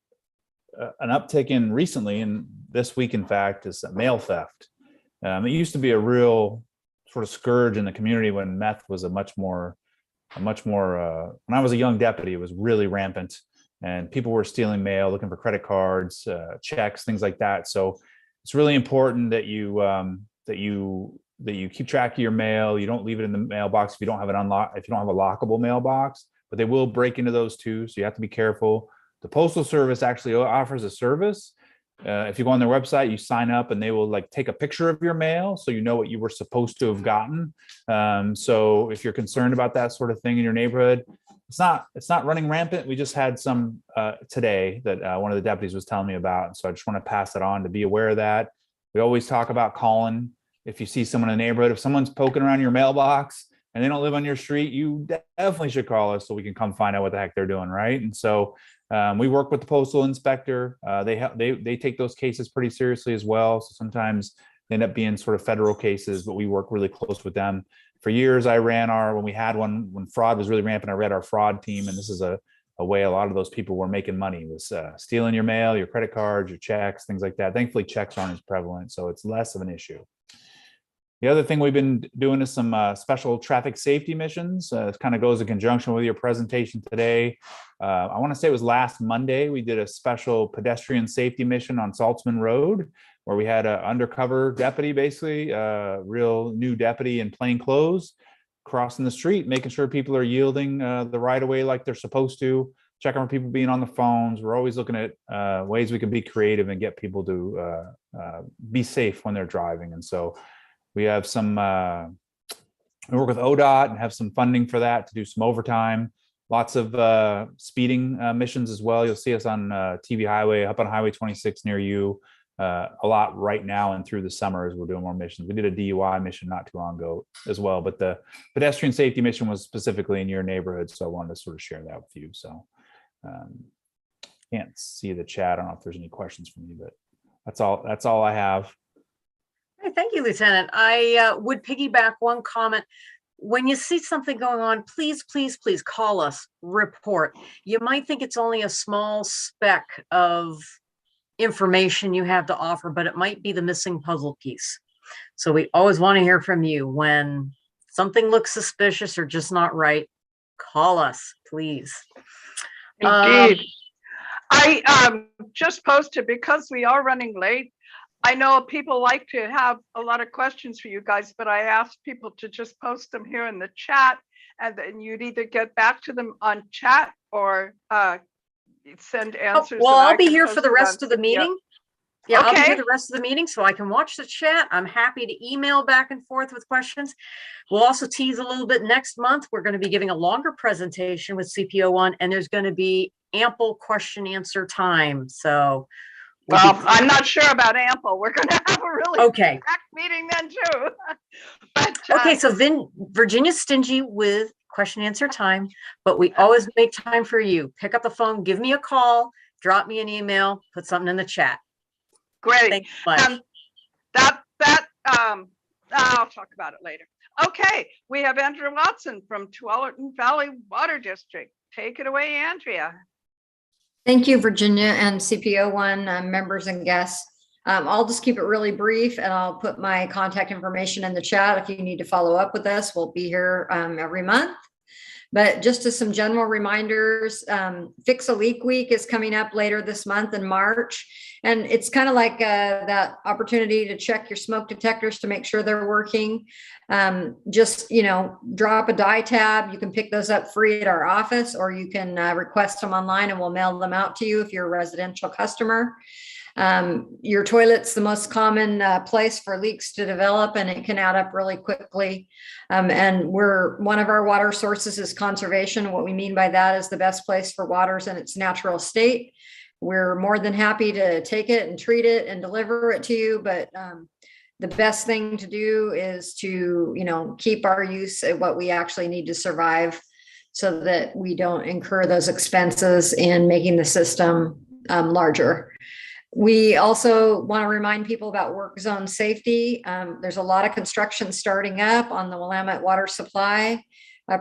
an uptick in recently, and this week, in fact, is mail theft. It used to be a real sort of scourge in the community when meth was a much more, when I was a young deputy, it was really rampant, and people were stealing mail, looking for credit cards, checks, things like that. So it's really important that you keep track of your mail. You don't leave it in the mailbox if you don't have if you don't have a lockable mailbox, but they will break into those too. So you have to be careful. The Postal Service actually offers a service. If you go on their website, you sign up and they will like take a picture of your mail so you know what you were supposed to have gotten. So if you're concerned about that sort of thing in your neighborhood, it's not running rampant. We just had some today that one of the deputies was telling me about. So I just want to pass it on to be aware of that. We always talk about calling. If you see someone in the neighborhood, if someone's poking around your mailbox and they don't live on your street, you definitely should call us so we can come find out what the heck they're doing, right? And so we work with the postal inspector. They take those cases pretty seriously as well. So sometimes they end up being sort of federal cases, but we work really close with them. For years, I ran when fraud was really rampant, I ran our fraud team. And this is a way a lot of those people were making money, was stealing your mail, your credit cards, your checks, things like that. Thankfully, checks aren't as prevalent, so it's less of an issue. The other thing we've been doing is some special traffic safety missions. It kind of goes in conjunction with your presentation today. I want to say it was last Monday, we did a special pedestrian safety mission on Saltzman Road, where we had an undercover deputy, basically, a real new deputy in plain clothes, crossing the street, making sure people are yielding the right of way like they're supposed to, checking for people being on the phones. We're always looking at ways we can be creative and get people to be safe when they're driving. And so we have we work with ODOT and have some funding for that to do some overtime. Lots of speeding missions as well. You'll see us on TV Highway, up on Highway 26 near you a lot right now and through the summer as we're doing more missions. We did a DUI mission not too long ago as well, but the pedestrian safety mission was specifically in your neighborhood. So I wanted to sort of share that with you. So can't see the chat. I don't know if there's any questions for me, but that's all I have. Hey, thank you, Lieutenant. I would piggyback one comment. When you see something going on, please, please, please call us, report. You might think it's only a small speck of information you have to offer, but it might be the missing puzzle piece. So we always want to hear from you. When something looks suspicious or just not right, call us, please. Indeed. I just posted, because we are running late, I know people like to have a lot of questions for you guys, but I asked people to just post them here in the chat, and then you'd either get back to them on chat or send answers. Well, I'll be here for the rest of the meeting. Yeah, okay. I'll be here the rest of the meeting so I can watch the chat. I'm happy to email back and forth with questions. We'll also tease a little bit next month. We're going to be giving a longer presentation with CPO1, and there's going to be ample question answer time. So well, I'm not sure about ample. We're going to have a really packed meeting then too. But, okay, so then Virginia's stingy with question answer time, but we always make time for you. Pick up the phone, give me a call, drop me an email, put something in the chat. Great. Thanks much. I'll talk about it later. Okay, we have Andrea Watson from Tualatin Valley Water District. Take it away, Andrea. Thank you, Virginia and CPO1 members and guests. I'll just keep it really brief, and I'll put my contact information in the chat if you need to follow up with us. We'll be here every month. But just as some general reminders, Fix a Leak Week is coming up later this month in March. And it's kind of like that opportunity to check your smoke detectors to make sure they're working. Just, drop a dye tab. You can pick those up free at our office, or you can request them online and we'll mail them out to you if you're a residential customer. Your toilet's the most common place for leaks to develop, and it can add up really quickly. And one of our water sources is conservation. What we mean by that is the best place for waters in its natural state. We're more than happy to take it and treat it and deliver it to you, but the best thing to do is to, keep our use at what we actually need to survive, so that we don't incur those expenses in making the system larger. We also want to remind people about work zone safety. There's a lot of construction starting up on the Willamette water supply.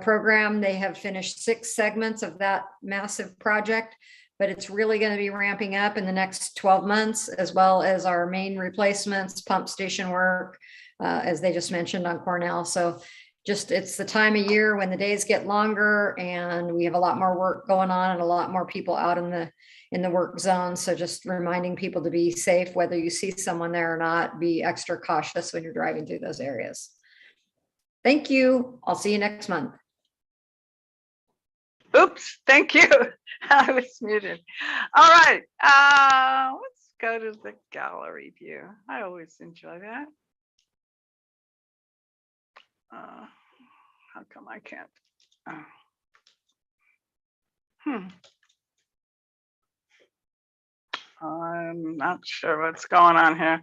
program. They have finished 6 segments of that massive project, but it's really going to be ramping up in the next 12 months, as well as our main replacements, pump station work, as they just mentioned on Cornell. So just, it's the time of year when the days get longer and we have a lot more work going on and a lot more people out in the work zone. So just reminding people to be safe, whether you see someone there or not, be extra cautious when you're driving through those areas. Thank you. I'll see you next month. Oops, thank you. I was muted. All right, let's go to the gallery view. I always enjoy that. How come I can't? I'm not sure what's going on here.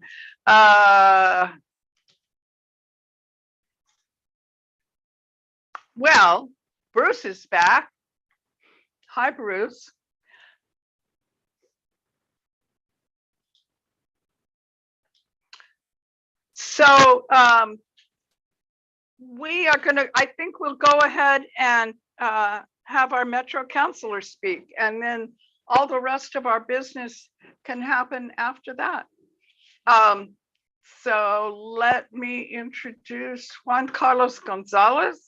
Well, Bruce is back. Hi, Bruce. So we are going to, I think we'll go ahead and have our Metro Councilor speak, and then all the rest of our business can happen after that. So let me introduce Juan Carlos Gonzalez,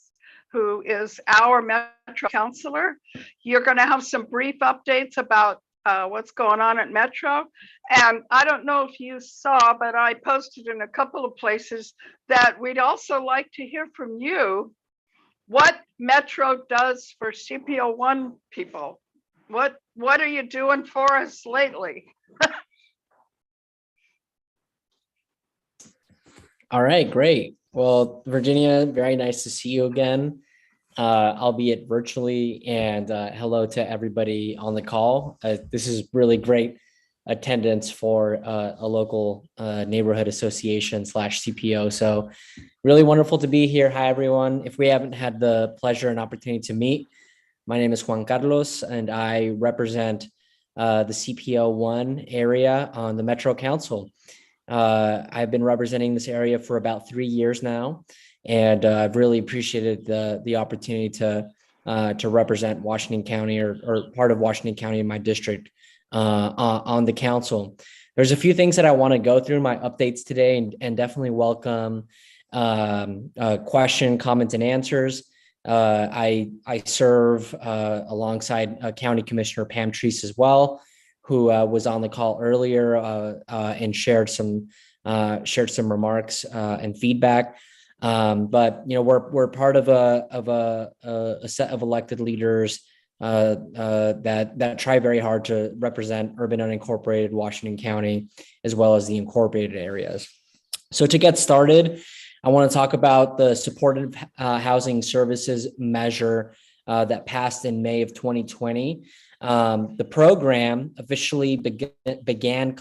who is our Metro Councilor. You're going to have some brief updates about what's going on at Metro. And I don't know if you saw, but I posted in a couple of places that we'd also like to hear from you what Metro does for CPO1 people. What are you doing for us lately? All right, great. Well, Virginia, very nice to see you again, albeit virtually, and hello to everybody on the call. This is really great attendance for a local neighborhood association / CPO. So really wonderful to be here. Hi, everyone. If we haven't had the pleasure and opportunity to meet, my name is Juan Carlos, and I represent the CPO1 area on the Metro Council. I've been representing this area for about 3 years now, and I've really appreciated the opportunity to represent Washington County or part of Washington County in my district on the council. There's a few things that I want to go through my updates today, and definitely welcome question, comments, and answers. I serve alongside County Commissioner Pam Treese as well, who was on the call earlier and shared some remarks and feedback. But you know, we're part of a set of elected leaders that try very hard to represent urban unincorporated Washington County as well as the incorporated areas. So to get started, I want to talk about the supportive housing services measure that passed in May of 2020. The program officially began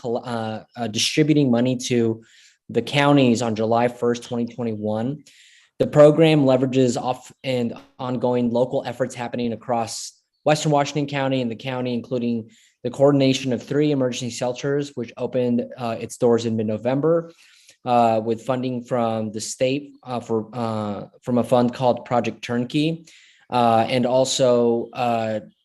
distributing money to the counties on July 1st, 2021. The program leverages off and ongoing local efforts happening across Western Washington County and the county, including the coordination of 3 emergency shelters, which opened its doors in mid-November, with funding from the state from a fund called Project Turnkey, and also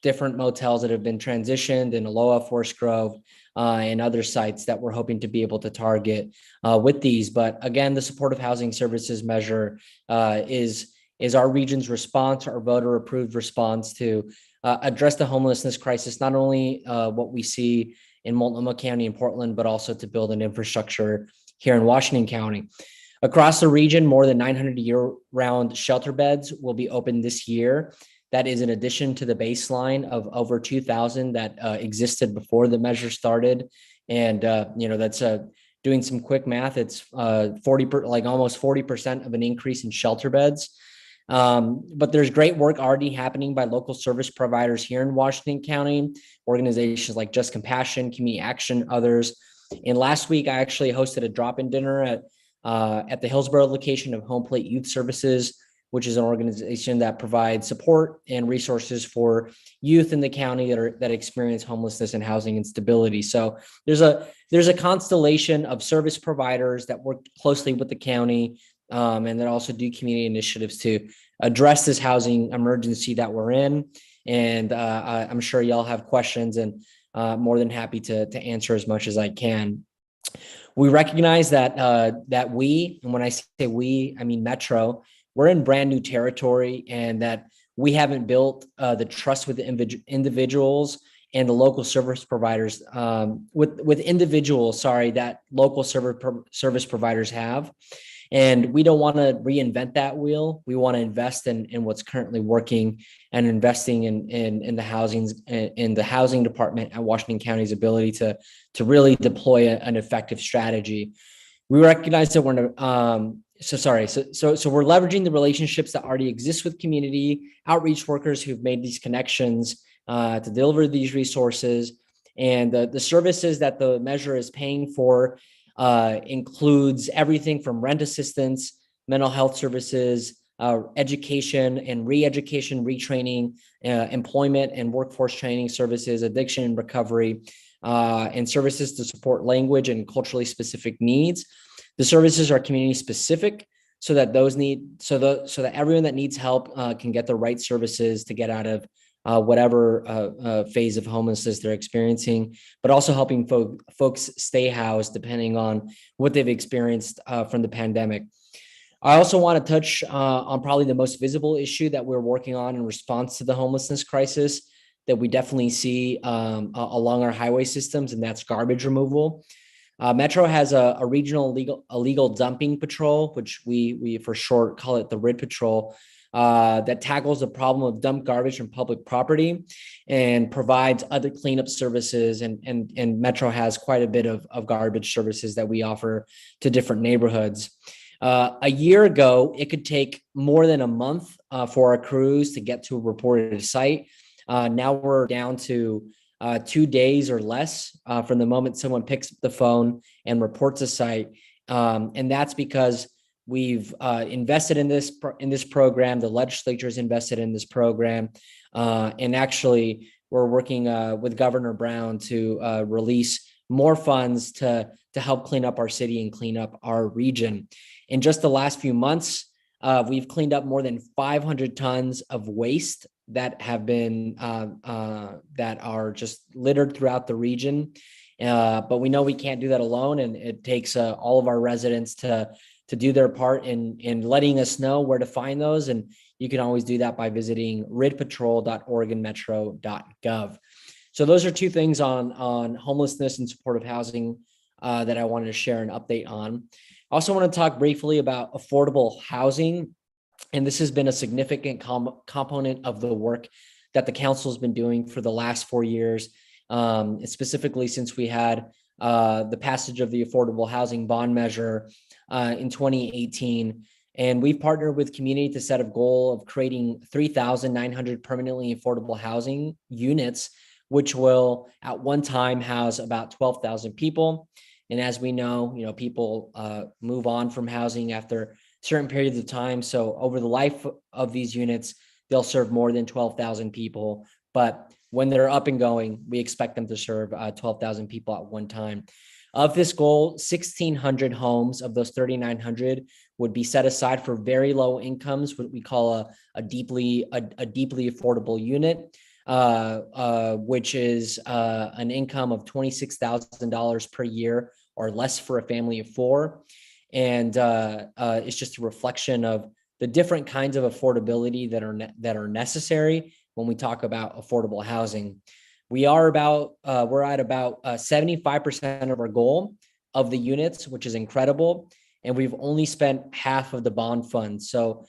different motels that have been transitioned in Aloha, Forest Grove, and other sites that we're hoping to be able to target with these. But again, the supportive housing services measure is our region's response, our voter-approved response to address the homelessness crisis, not only what we see in Multnomah County and Portland, but also to build an infrastructure here in Washington County. Across the region, more than 900 year-round shelter beds will be opened this year. That is in addition to the baseline of over 2,000 that existed before the measure started. And you know, that's doing some quick math. It's almost 40% of an increase in shelter beds. But there's great work already happening by local service providers here in Washington County, organizations like Just Compassion, Community Action, others. And last week, I actually hosted a drop-in dinner at the Hillsborough location of Home Plate Youth Services, which is an organization that provides support and resources for youth in the county that experience homelessness and housing instability. So there's a constellation of service providers that work closely with the county, and that also do community initiatives to address this housing emergency that we're in. And I'm sure y'all have questions, and more than happy to answer as much as I can. We recognize that that we, and when I say we, I mean Metro, we're in brand new territory, and that we haven't built the trust with the individuals and the local service providers with individuals, sorry, that local service providers have. And we don't want to reinvent that wheel. We want to invest in what's currently working, and investing in the housing department at Washington County's ability to really deploy an effective strategy. We recognize that we're we're leveraging the relationships that already exist with community outreach workers who've made these connections to deliver these resources. And the services that the measure is paying for includes everything from rent assistance, mental health services, education and re-education, retraining, employment and workforce training services, addiction and recovery, and services to support language and culturally specific needs. The services are community specific, so that that everyone that needs help can get the right services to get out of whatever phase of homelessness they're experiencing, but also helping folks stay housed depending on what they've experienced from the pandemic. I also want to touch on probably the most visible issue that we're working on in response to the homelessness crisis that we definitely see along our highway systems, and that's garbage removal. Metro has a regional illegal dumping patrol, which we for short call it the RID patrol, that tackles the problem of dumped garbage from public property and provides other cleanup services. And Metro has quite a bit of garbage services that we offer to different neighborhoods. A year ago, it could take more than a month for our crews to get to a reported site. Now we're down to 2 days or less from the moment someone picks up the phone and reports a site. And that's because we've invested in this program. The legislature's invested in this program. And actually, we're working with Governor Brown to release more funds to help clean up our city and clean up our region. In just the last few months, we've cleaned up more than 500 tons of waste that have been that are just littered throughout the region. But we know we can't do that alone, and it takes all of our residents to do their part in letting us know where to find those. And you can always do that by visiting ridpatrol.oregonmetro.gov. So those are two things on homelessness and supportive housing that I wanted to share an update on. I also want to talk briefly about affordable housing. And this has been a significant component of the work that the council has been doing for the last 4 years, specifically since we had the passage of the affordable housing bond measure in 2018. And we've partnered with community to set a goal of creating 3,900 permanently affordable housing units, which will at one time house about 12,000 people. And as we know, people move on from housing after certain periods of time. So over the life of these units, they'll serve more than 12,000 people. But when they're up and going, we expect them to serve 12,000 people at one time. Of this goal, 1,600 homes of those 3,900 would be set aside for very low incomes, what we call a deeply affordable unit, which is an income of $26,000 per year or less for a family of four. And it's just a reflection of the different kinds of affordability that are necessary when we talk about affordable housing. We're at about 75% of our goal of the units, which is incredible. And we've only spent half of the bond fund. So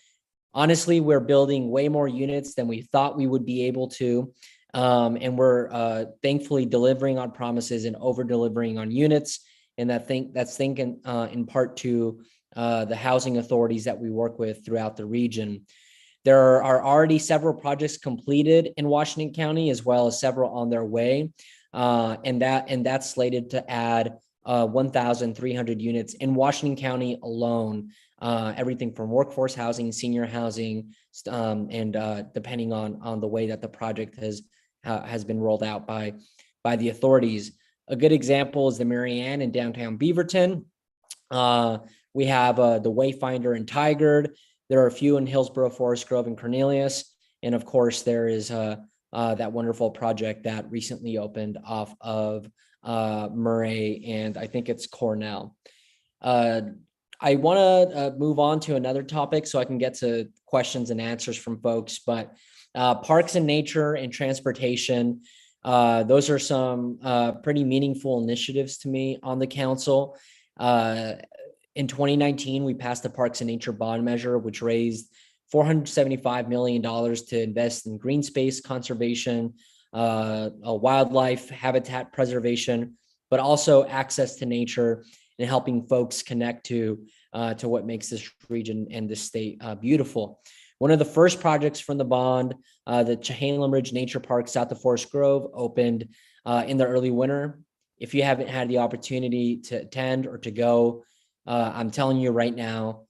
honestly, we're building way more units than we thought we would be able to. And we're thankfully delivering on promises and over delivering on units. And that's thinking in part to the housing authorities that we work with throughout the region. There are already several projects completed in Washington County, as well as several on their way. And that's slated to add 1,300 units in Washington County alone. Everything from workforce housing, senior housing, and depending on the way that the project has been rolled out by the authorities. A good example is the Marianne in downtown Beaverton. We have the Wayfinder in Tigard. There are a few in Hillsborough, Forest Grove, and Cornelius. And of course, there is that wonderful project that recently opened off of Murray, and I think it's Cornell. I want to move on to another topic so I can get to questions and answers from folks, but parks and nature and transportation, those are some pretty meaningful initiatives to me on the council. In 2019, we passed the Parks and Nature Bond Measure, which raised $475 million to invest in green space conservation, wildlife habitat preservation, but also access to nature and helping folks connect to what makes this region and this state beautiful. One of the first projects from the bond, the Chehalem Ridge Nature Park south of Forest Grove, opened in the early winter. If you haven't had the opportunity to attend or to go, I'm telling you right now,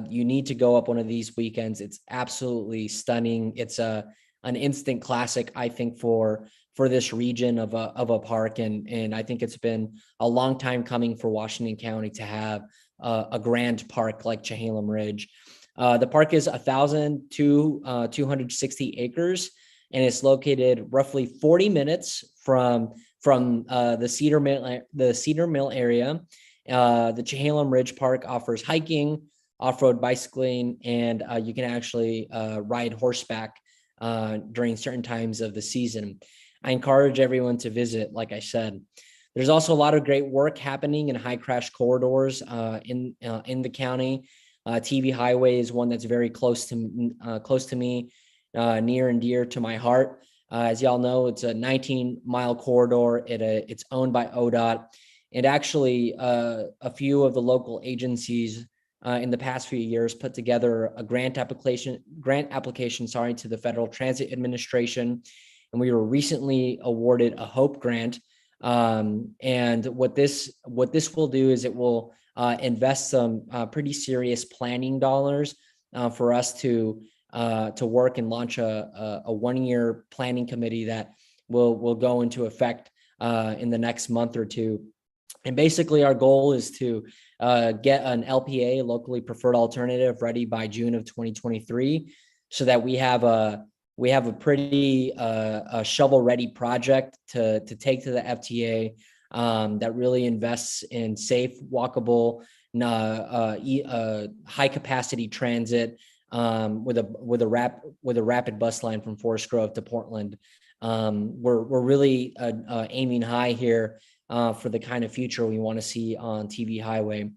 you need to go up one of these weekends. It's absolutely stunning. It's an instant classic, I think, for this region of a park, and I think it's been a long time coming for Washington County to have a grand park like Chehalem Ridge. The park is 1,260 acres, and it's located roughly 40 minutes from the Cedar Mill area. The Chehalem Ridge Park offers hiking, off-road bicycling, and you can actually ride horseback during certain times of the season. I encourage everyone to visit, like I said. There's also a lot of great work happening in high crash corridors in the county. TV Highway is one that's very close to me, near and dear to my heart. As y'all know, it's a 19-mile corridor. It's owned by ODOT. And actually, a few of the local agencies in the past few years put together a grant application, to the Federal Transit Administration. And we were recently awarded a HOPE grant. And what this will do is it will invest some pretty serious planning dollars for us to work and launch a 1-year planning committee that will go into effect in the next month or two. And basically our goal is to get an LPA, locally preferred alternative, ready by June of 2023, so that we have a pretty shovel-ready project to take to the FTA that really invests in safe, walkable, high-capacity transit with a rapid bus line from Forest Grove to Portland. We're really aiming high here for the kind of future we want to see on TV Highway.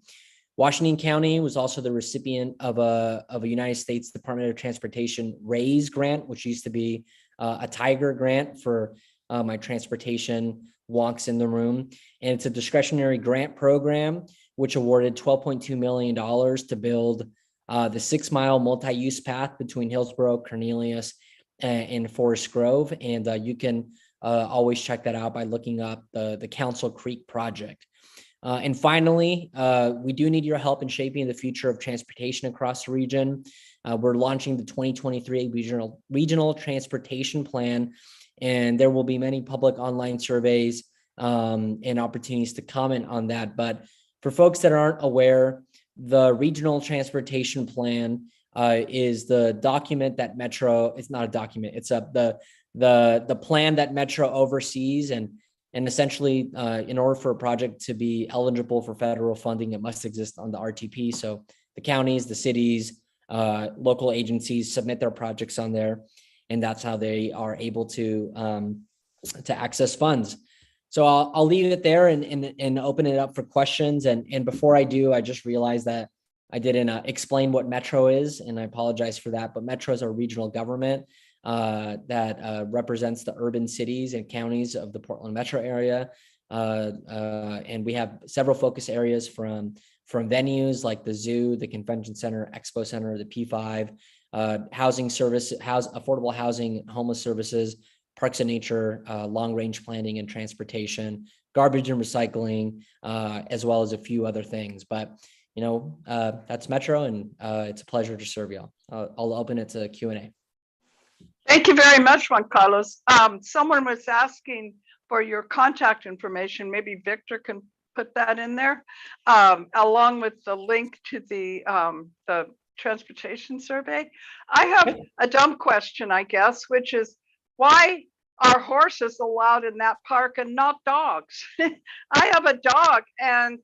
Washington County was also the recipient of a United States Department of Transportation RAISE grant, which used to be a Tiger grant for my transportation wonks in the room. And it's a discretionary grant program, which awarded $12.2 million to build the 6-mile multi-use path between Hillsborough, Cornelius, and Forest Grove. And you can always check that out by looking up the Council Creek project. And finally, we do need your help in shaping the future of transportation across the region. We're launching the 2023 regional transportation plan, and there will be many public online surveys and opportunities to comment on that. But for folks that aren't aware, the regional transportation plan is the document that Metro, it's not a document, it's the plan that Metro oversees, and essentially in order for a project to be eligible for federal funding, it must exist on the RTP. So the counties, the cities, local agencies submit their projects on there, and that's how they are able to access funds. So I'll leave it there and open it up for questions. And before I do, I just realized that I didn't explain what Metro is, and I apologize for that. But Metro is a regional government that represents the urban cities and counties of the Portland metro area. And we have several focus areas from venues like the zoo, the convention center, expo center, the P5, housing service, affordable housing, homeless services, parks and nature, long range planning and transportation, garbage and recycling, as well as a few other things. But that's Metro, and it's a pleasure to serve y'all. I'll open it to Q&A. Thank you very much, Juan Carlos. Someone was asking for your contact information. Maybe Victor can put that in there, along with the link to the transportation survey. I have a dumb question, I guess, which is why are horses allowed in that park and not dogs? I have a dog, and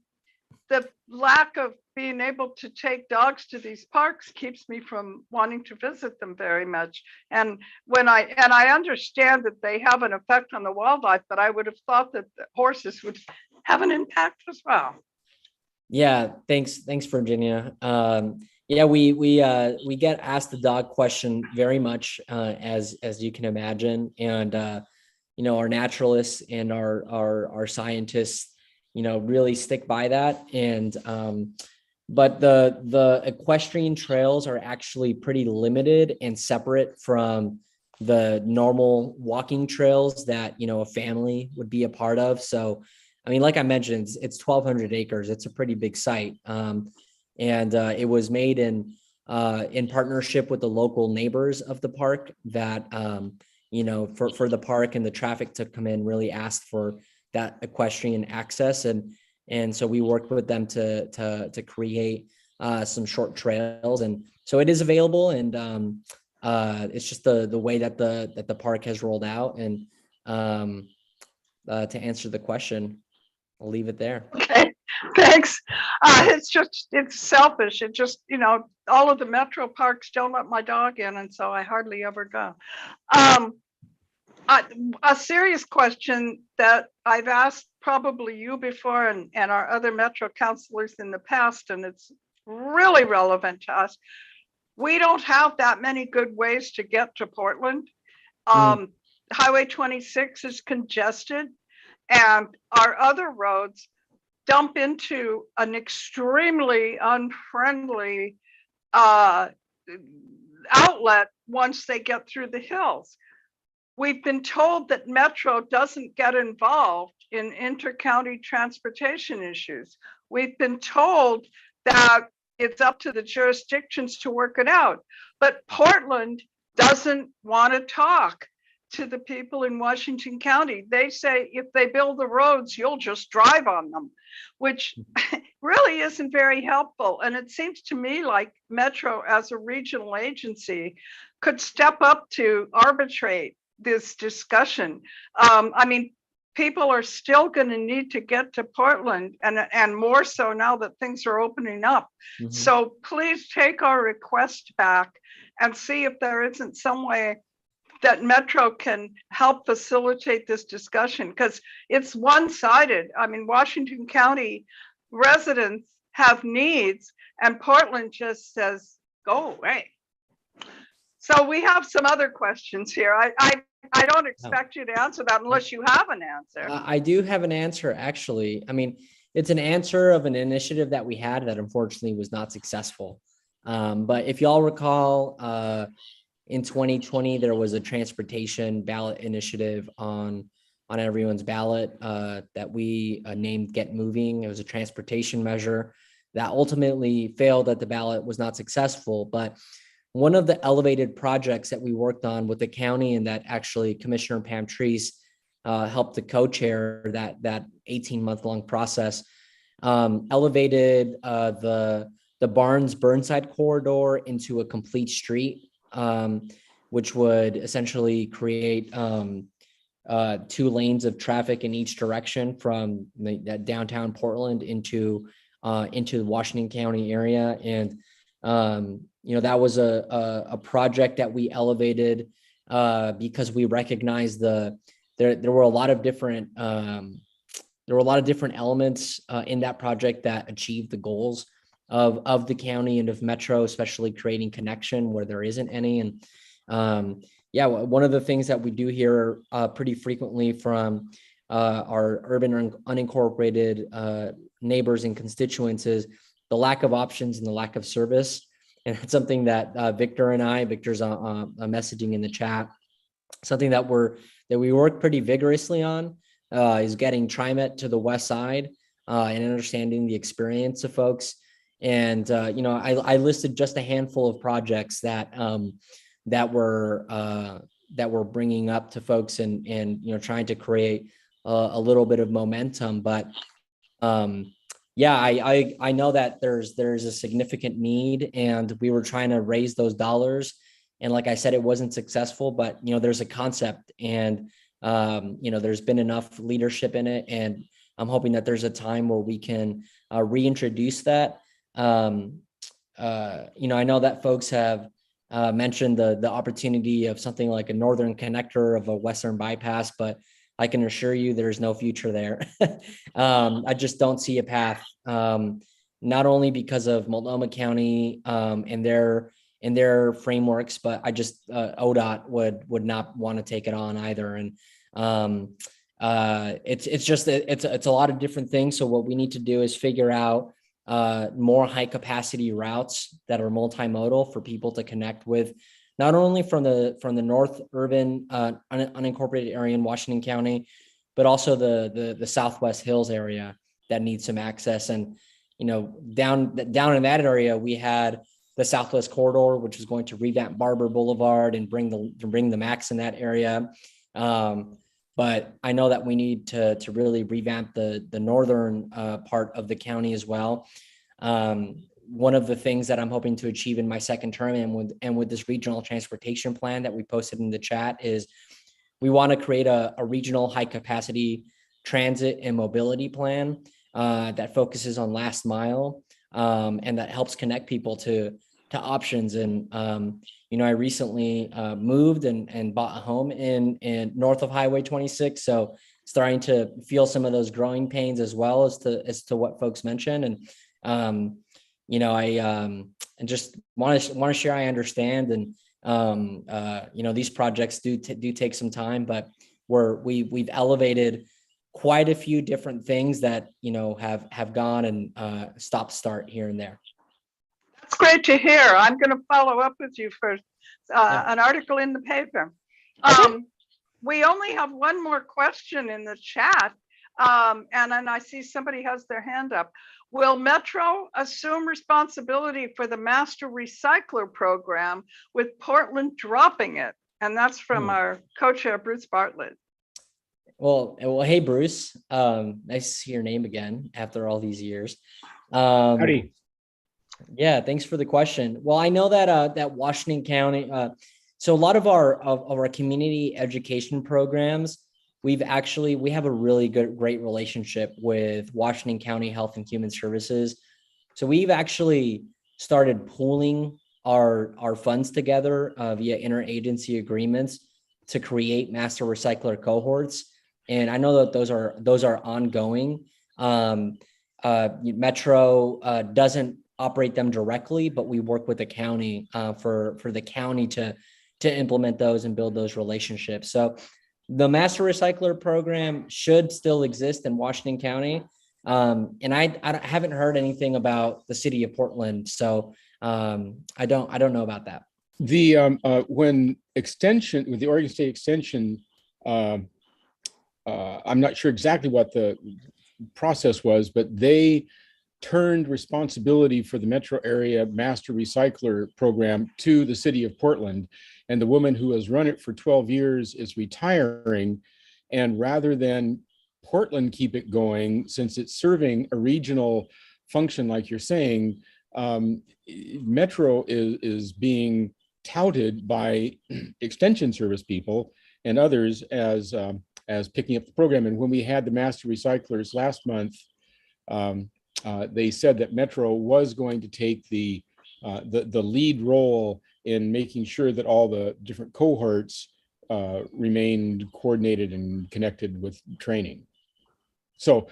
the lack of being able to take dogs to these parks keeps me from wanting to visit them very much. And I understand that they have an effect on the wildlife, but I would have thought that the horses would have an impact as well. Yeah, thanks, Virginia. Yeah, we get asked the dog question very much, as you can imagine, and our naturalists and our scientists, really stick by that. And but the equestrian trails are actually pretty limited and separate from the normal walking trails that a family would be a part of. So I mean, like I mentioned, it's 1,200 acres. It's a pretty big site. And it was made in partnership with the local neighbors of the park that, for the park and the traffic to come in, really asked for that equestrian access. And so we worked with them to create some short trails. And so it is available. And it's just the way that the park has rolled out. And to answer the question, I'll leave it there. Okay, thanks. It's selfish. It just, all of the metro parks don't let my dog in, and so I hardly ever go. A serious question that I've asked probably you before and our other metro counselors in the past, and it's really relevant to us. We don't have that many good ways to get to Portland. Highway 26 is congested, and our other roads dump into an extremely unfriendly outlet once they get through the hills. We've been told that Metro doesn't get involved in inter-county transportation issues. We've been told that it's up to the jurisdictions to work it out, but Portland doesn't want to talk to the people in Washington County. They say if they build the roads, you'll just drive on them, which really isn't very helpful. And it seems to me like Metro as a regional agency could step up to arbitrate this discussion. I mean, people are still going to need to get to Portland, and more so now that things are opening up. Mm-hmm. So please take our request back and see if there isn't some way that Metro can help facilitate this discussion, because it's one-sided. I mean, Washington County residents have needs, and Portland just says, go away. So we have some other questions here. I don't expect you to answer that unless you have an answer. I do have an answer, actually. I mean, it's an answer of an initiative that we had that unfortunately was not successful. But if y'all recall, in 2020, there was a transportation ballot initiative on everyone's ballot that we named Get Moving. It was a transportation measure that ultimately failed at the ballot, was not successful. But one of the elevated projects that we worked on with the county, and that actually Commissioner Pam Treese helped to co-chair that 18-month-long process, elevated the Barnes Burnside corridor into a complete street, which would essentially create 2 lanes of traffic in each direction from that downtown Portland into the Washington County area. And that was a project that we elevated because we recognized there were a lot of different elements in that project that achieved the goals of the county and of Metro, especially creating connection where there isn't any. And one of the things that we do hear pretty frequently from our urban unincorporated neighbors and constituents is the lack of options and the lack of service. And it's something that Victor's messaging in the chat, something that we work pretty vigorously on is getting TriMet to the west side and understanding the experience of folks. And I listed just a handful of projects that we're bringing up to folks and trying to create a little bit of momentum. But yeah, I know that there's a significant need, and we were trying to raise those dollars. And like I said, it wasn't successful, but there's a concept, and there's been enough leadership in it, and I'm hoping that there's a time where we can reintroduce that. I know that folks have mentioned the opportunity of something like a northern connector of a western bypass, but I can assure you there's no future there. I just don't see a path, not only because of Multnomah County and their frameworks, but I just ODOT would not want to take it on either. And it's a lot of different things. So what we need to do is figure out more high capacity routes that are multimodal for people to connect with, not only from the north urban unincorporated area in Washington County, but also the Southwest Hills area that needs some access. And down in that area, we had the Southwest Corridor, which is going to revamp Barber Boulevard and bring the max in that area. But I know that we need to really revamp the northern part of the county as well. One of the things that I'm hoping to achieve in my second term and with this regional transportation plan that we posted in the chat is we want to create a regional high capacity transit and mobility plan that focuses on last mile and that helps connect people to options. And I recently moved and bought a home in north of Highway 26, so starting to feel some of those growing pains as well as to what folks mentioned. And I just want to share. I understand, and these projects do take some time, but we've elevated quite a few different things that have gone and stop start here and there. That's great to hear. I'm going to follow up with you for an article in the paper. We only have one more question in the chat, and then I see somebody has their hand up. Will Metro assume responsibility for the master recycler program with Portland dropping it? And that's from our co-chair, Bruce Bartlett. Well, hey, Bruce. Nice to see your name again after all these years. Howdy. Yeah, thanks for the question. Well, I know that Washington County, so a lot of our community education programs, we have a really great relationship with Washington County Health and Human Services. So we've actually started pooling our funds together via interagency agreements to create master recycler cohorts. And I know that those are ongoing. Metro doesn't operate them directly, but we work with the county for the county to implement those and build those relationships. So the master recycler program should still exist in Washington County. And I haven't heard anything about the city of Portland. So I don't know about that. When the Oregon State Extension, I'm not sure exactly what the process was, but they turned responsibility for the metro area master recycler program to the city of Portland. And the woman who has run it for 12 years is retiring. And rather than Portland keep it going, since it's serving a regional function, like you're saying, Metro is being touted by extension service people and others as picking up the program. And when we had the master recyclers last month, they said that Metro was going to take the lead role in making sure that all the different cohorts remained coordinated and connected with training. So,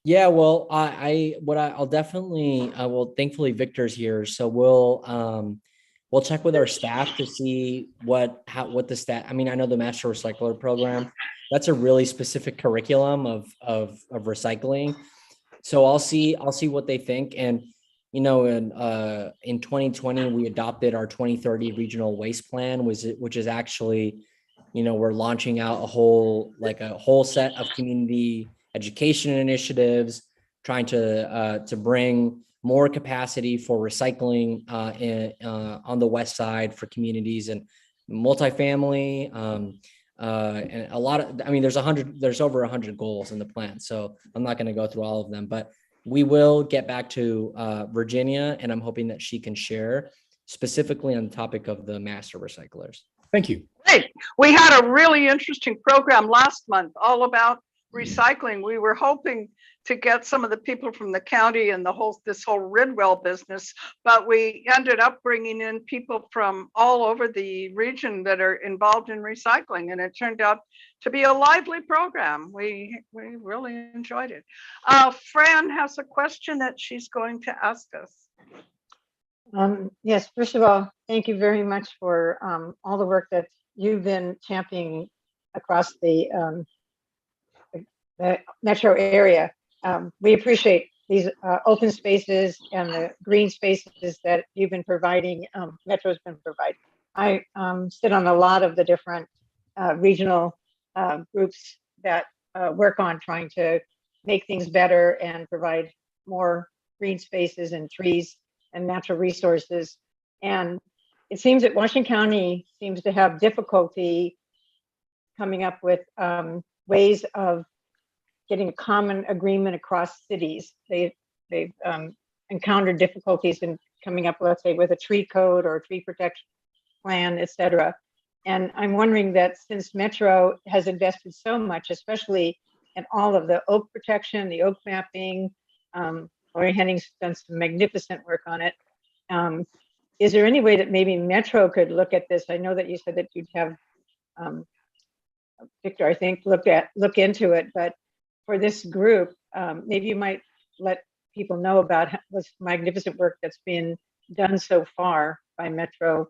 yeah, well, I'll definitely, thankfully Victor's here. So we'll check with our staff to see what the stat. I mean, I know the master recycler program, that's a really specific curriculum of recycling. So I'll see what they think. And in 2020 we adopted our 2030 regional waste plan, which is actually, we're launching out a whole set of community education initiatives, trying to bring more capacity for recycling on the west side for communities and multifamily. and a lot of, I mean, there's over 100 goals in the plan. So I'm not going to go through all of them, but we will get back to Virginia, and I'm hoping that she can share specifically on the topic of the master recyclers. Thank you. Great. We had a really interesting program last month all about recycling. We were hoping to get some of the people from the county and this whole Ridwell business, but we ended up bringing in people from all over the region that are involved in recycling, and it turned out to be a lively program. We really enjoyed it. Fran has a question that she's going to ask us. Yes, first of all, thank you very much for all the work that you've been championing across the metro area. We appreciate these open spaces and the green spaces that you've been providing, Metro's been providing. I sit on a lot of the different regional groups that work on trying to make things better and provide more green spaces and trees and natural resources. And it seems that Washington County seems to have difficulty coming up with ways of getting a common agreement across cities. They've encountered difficulties in coming up, let's say, with a tree code or a tree protection plan, et cetera. And I'm wondering that since Metro has invested so much, especially in all of the oak protection, the oak mapping, Lori Henning's done some magnificent work on it. Is there any way that maybe Metro could look at this? I know that you said that you'd have Victor, I think, look into it, but for this group, maybe you might let people know about this magnificent work that's been done so far by Metro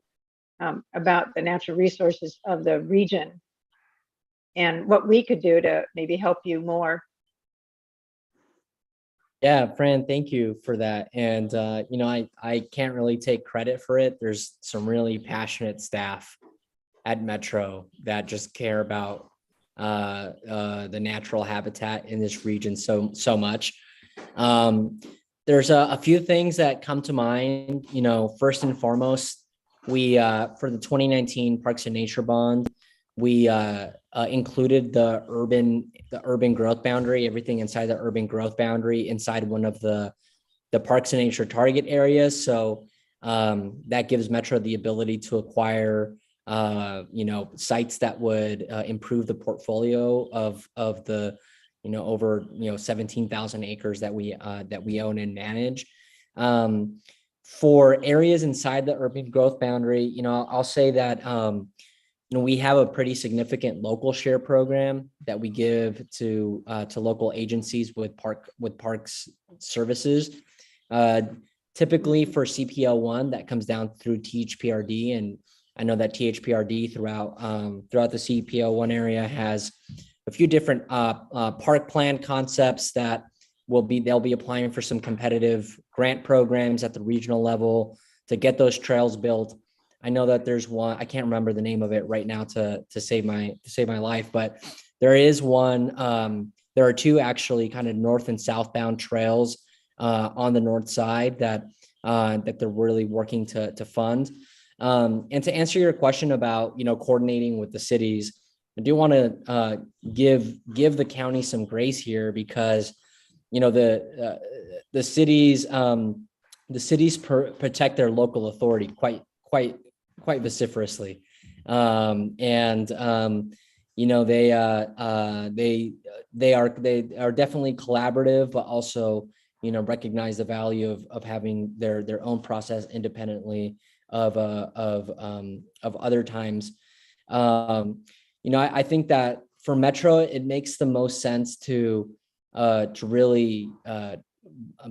about the natural resources of the region and what we could do to maybe help you more. Yeah, Fran, thank you for that. And, you know, I can't really take credit for it. There's some really passionate staff at Metro that just care about the natural habitat in this region so much. There's a few things that come to mind. You know, first and foremost, we for the 2019 Parks and Nature Bond, we included the urban growth boundary, everything inside the urban growth boundary inside one of the Parks and Nature target areas. So that gives Metro the ability to acquire you know, sites that would improve the portfolio of the, you know, over, you know, 17,000 acres that we own and manage. For areas inside the urban growth boundary, you know, I'll say that, you know, we have a pretty significant local share program that we give to local agencies with parks services. Typically for CPO1, that comes down through THPRD, and I know that THPRD throughout the CPO1 area has a few different park plan concepts that they'll be applying for some competitive grant programs at the regional level to get those trails built. I know that there's one, I can't remember the name of it right now to save my life, but there is one. There are two actually kind of north and southbound trails on the north side that they're really working to fund. And to answer your question about, you know, coordinating with the cities, I do want to give the county some grace here because, you know, the cities protect their local authority quite vociferously, and you know, they are definitely collaborative, but also, you know, recognize the value of having their own process independently of other times. You know, I think that for Metro, it makes the most sense to really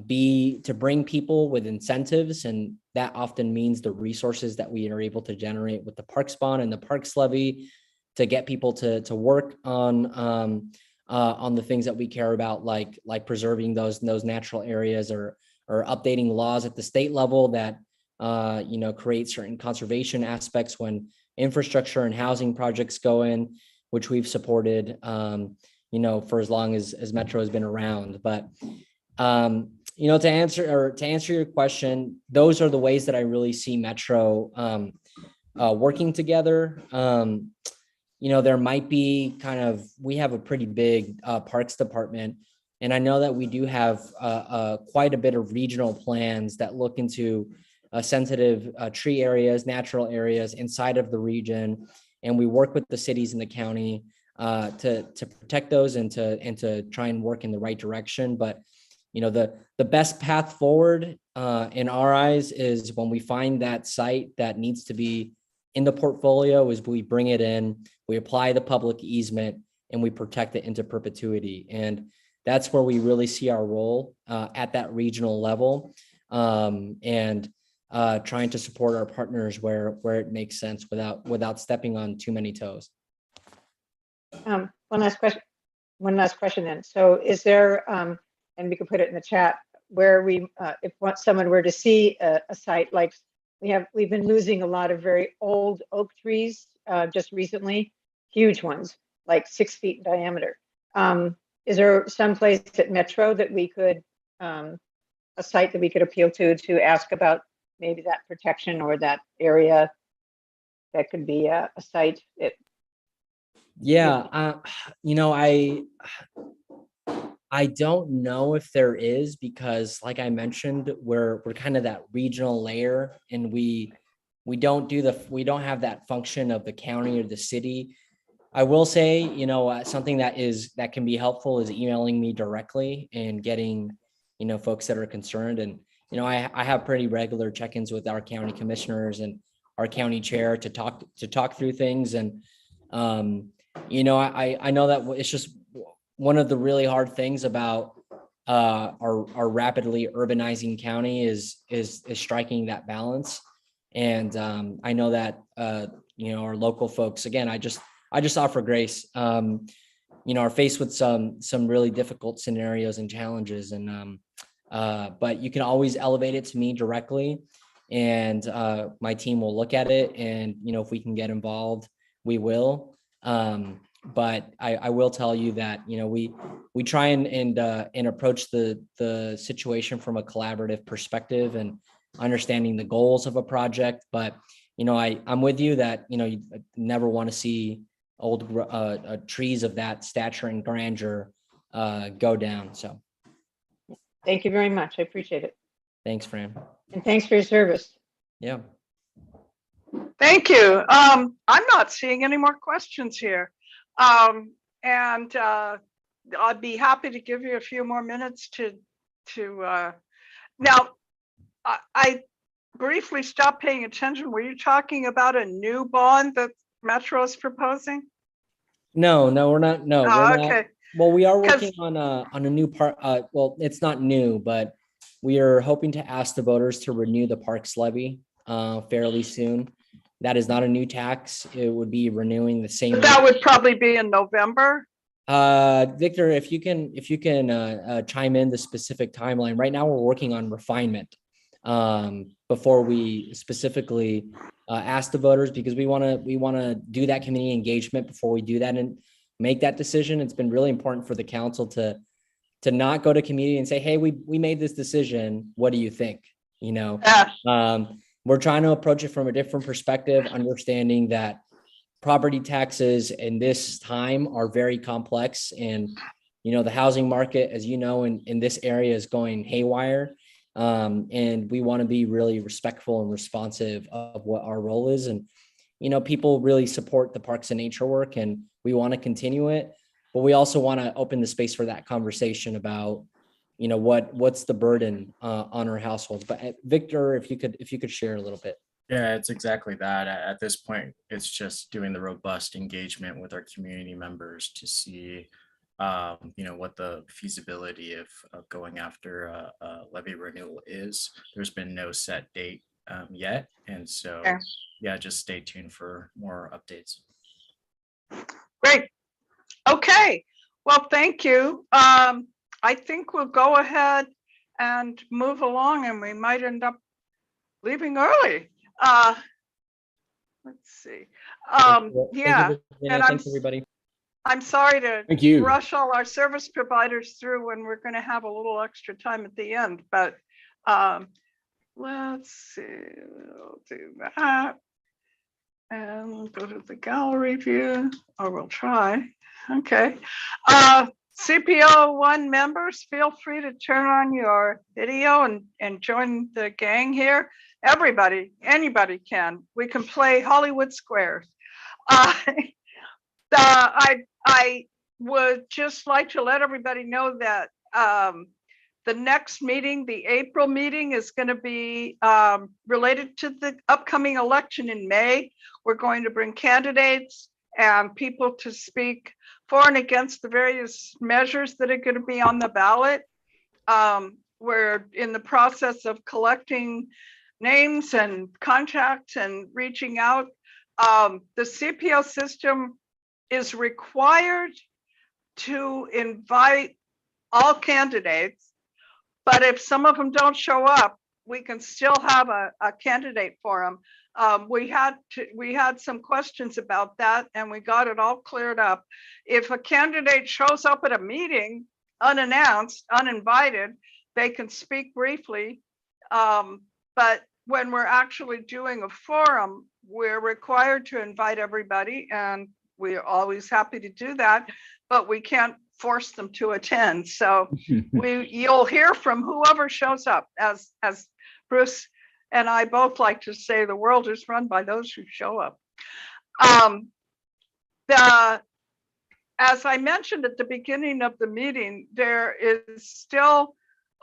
bring people with incentives, and that often means the resources that we are able to generate with the Parks Bond and the Parks Levy to get people to work on the things that we care about, like preserving those natural areas or updating laws at the state level that you know, create certain conservation aspects when infrastructure and housing projects go in, which we've supported, you know, for as long as Metro has been around. But you know, to answer your question, those are the ways that I really see Metro working together. there might be we have a pretty big parks department. And I know that we do have quite a bit of regional plans that look into sensitive tree areas, natural areas inside of the region. And we work with the cities and the county to protect those and to try and work in the right direction. But the best path forward in our eyes is when we find that site that needs to be in the portfolio, is we bring it in, we apply the public easement, and we protect it into perpetuity. And that's where we really see our role at that regional level, and trying to support our partners where it makes sense without stepping on too many toes. One last question then. So is there, and we can put it in the chat, where if someone were to see a site like we've been losing a lot of very old oak trees just recently, huge ones, like 6 feet in diameter. Is there some place at Metro that we could, a site that we could appeal to ask about maybe that protection or that area that could be a site? I don't know if there is, because like I mentioned, we're kind of that regional layer, and we don't have that function of the county or the city. I will say, something that can be helpful is emailing me directly and getting, folks that are concerned. And, I have pretty regular check-ins with our county commissioners and our county chair to talk through things. And, I know that it's just one of the really hard things about our rapidly urbanizing county is striking that balance. And I know that, our local folks, again, I just offer grace, are faced with some really difficult scenarios and challenges. And but you can always elevate it to me directly, and my team will look at it. And, if we can get involved, we will. But I will tell you that, we try and approach the situation from a collaborative perspective and understanding the goals of a project. But, I'm with you that, you never want to see old trees of that stature and grandeur go down. So Thank you very much. I appreciate it. Thanks, Fran. And thanks for your service. Yeah. Thank you. I'm not seeing any more questions here. And I'd be happy to give you a few more minutes to now, I briefly stopped paying attention. Were you talking about a new bond that Metro is proposing? No, we're not. No, we're not. Okay. Well, we are working on a new part. Well, it's not new, but we are hoping to ask the voters to renew the parks levy fairly soon. That is not a new tax. It would be renewing the same. That would probably be in November. Victor, if you can chime in the specific timeline. Right now, we're working on refinement before we specifically ask the voters, because we want to do that community engagement before we do that and make that decision. It's been really important for the council to not go to community and say, hey, we made this decision. What do you think? We're trying to approach it from a different perspective, understanding that property taxes in this time are very complex. And, the housing market, as you know, in this area is going haywire. And we want to be really respectful and responsive of what our role is. And, people really support the parks and nature work, and we want to continue it. But we also want to open the space for that conversation about, what's the burden on our households. But Victor, if you could share a little bit. Yeah, it's exactly that. At this point, it's just doing the robust engagement with our community members to see, what the feasibility of going after a levy renewal is. There's been no set date yet. And so, yeah, just stay tuned for more updates. Great. Okay. Well, thank you. I think we'll go ahead and move along, and we might end up leaving early. Let's see. Yeah. And Thanks, everybody. I'm sorry to Thank you. rush all our service providers through when we're going to have a little extra time at the end, but let's see. We'll do that. And we'll go to the gallery view, or we'll try. Okay. CPO1 members, feel free to turn on your video and join the gang here. Everybody, anybody can. We can play Hollywood Squares. I would just like to let everybody know that the next meeting, the April meeting, is going to be related to the upcoming election in May. We're going to bring candidates and people to speak for and against the various measures that are going to be on the ballot. We're in the process of collecting names and contacts and reaching out. The CPO system is required to invite all candidates, but if some of them don't show up, we can still have a candidate for them. We had some questions about that, and we got it all cleared up. If a candidate shows up at a meeting unannounced, uninvited, they can speak briefly. But when we're actually doing a forum, we're required to invite everybody, and we're always happy to do that, but we can't force them to attend. So you'll hear from whoever shows up. As Bruce and I both like to say, the world is run by those who show up. As I mentioned at the beginning of the meeting, there is still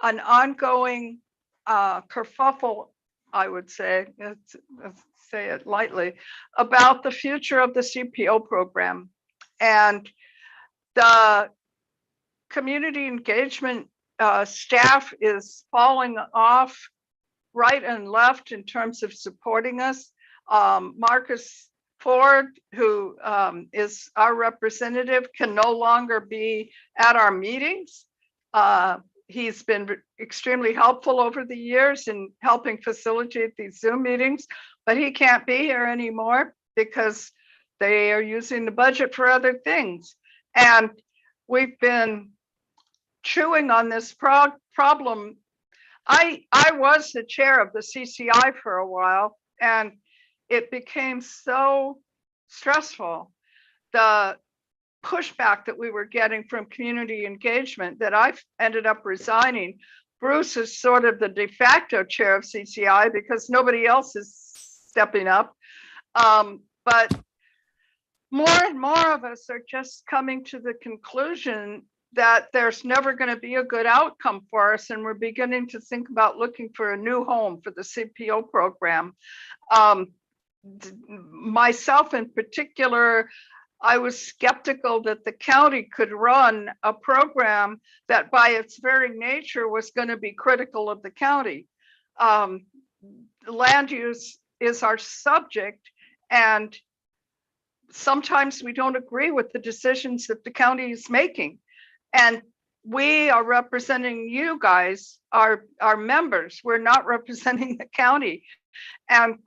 an ongoing kerfuffle, I would say, let's say it lightly, about the future of the CPO program. And the community engagement staff is falling off right and left in terms of supporting us. Marcus Ford, who is our representative, can no longer be at our meetings. He's been extremely helpful over the years in helping facilitate these Zoom meetings, but he can't be here anymore because they are using the budget for other things. And we've been chewing on this problem. I was the chair of the CCI for a while, and it became so stressful, the pushback that we were getting from community engagement, that I ended up resigning. Bruce is sort of the de facto chair of CCI because nobody else is stepping up. But more and more of us are just coming to the conclusion that there's never going to be a good outcome for us, and we're beginning to think about looking for a new home for the CPO program. Myself in particular, I was skeptical that the county could run a program that by its very nature was going to be critical of the county. Land use is our subject, and sometimes we don't agree with the decisions that the county is making. And we are representing you guys, our members. We're not representing the county. And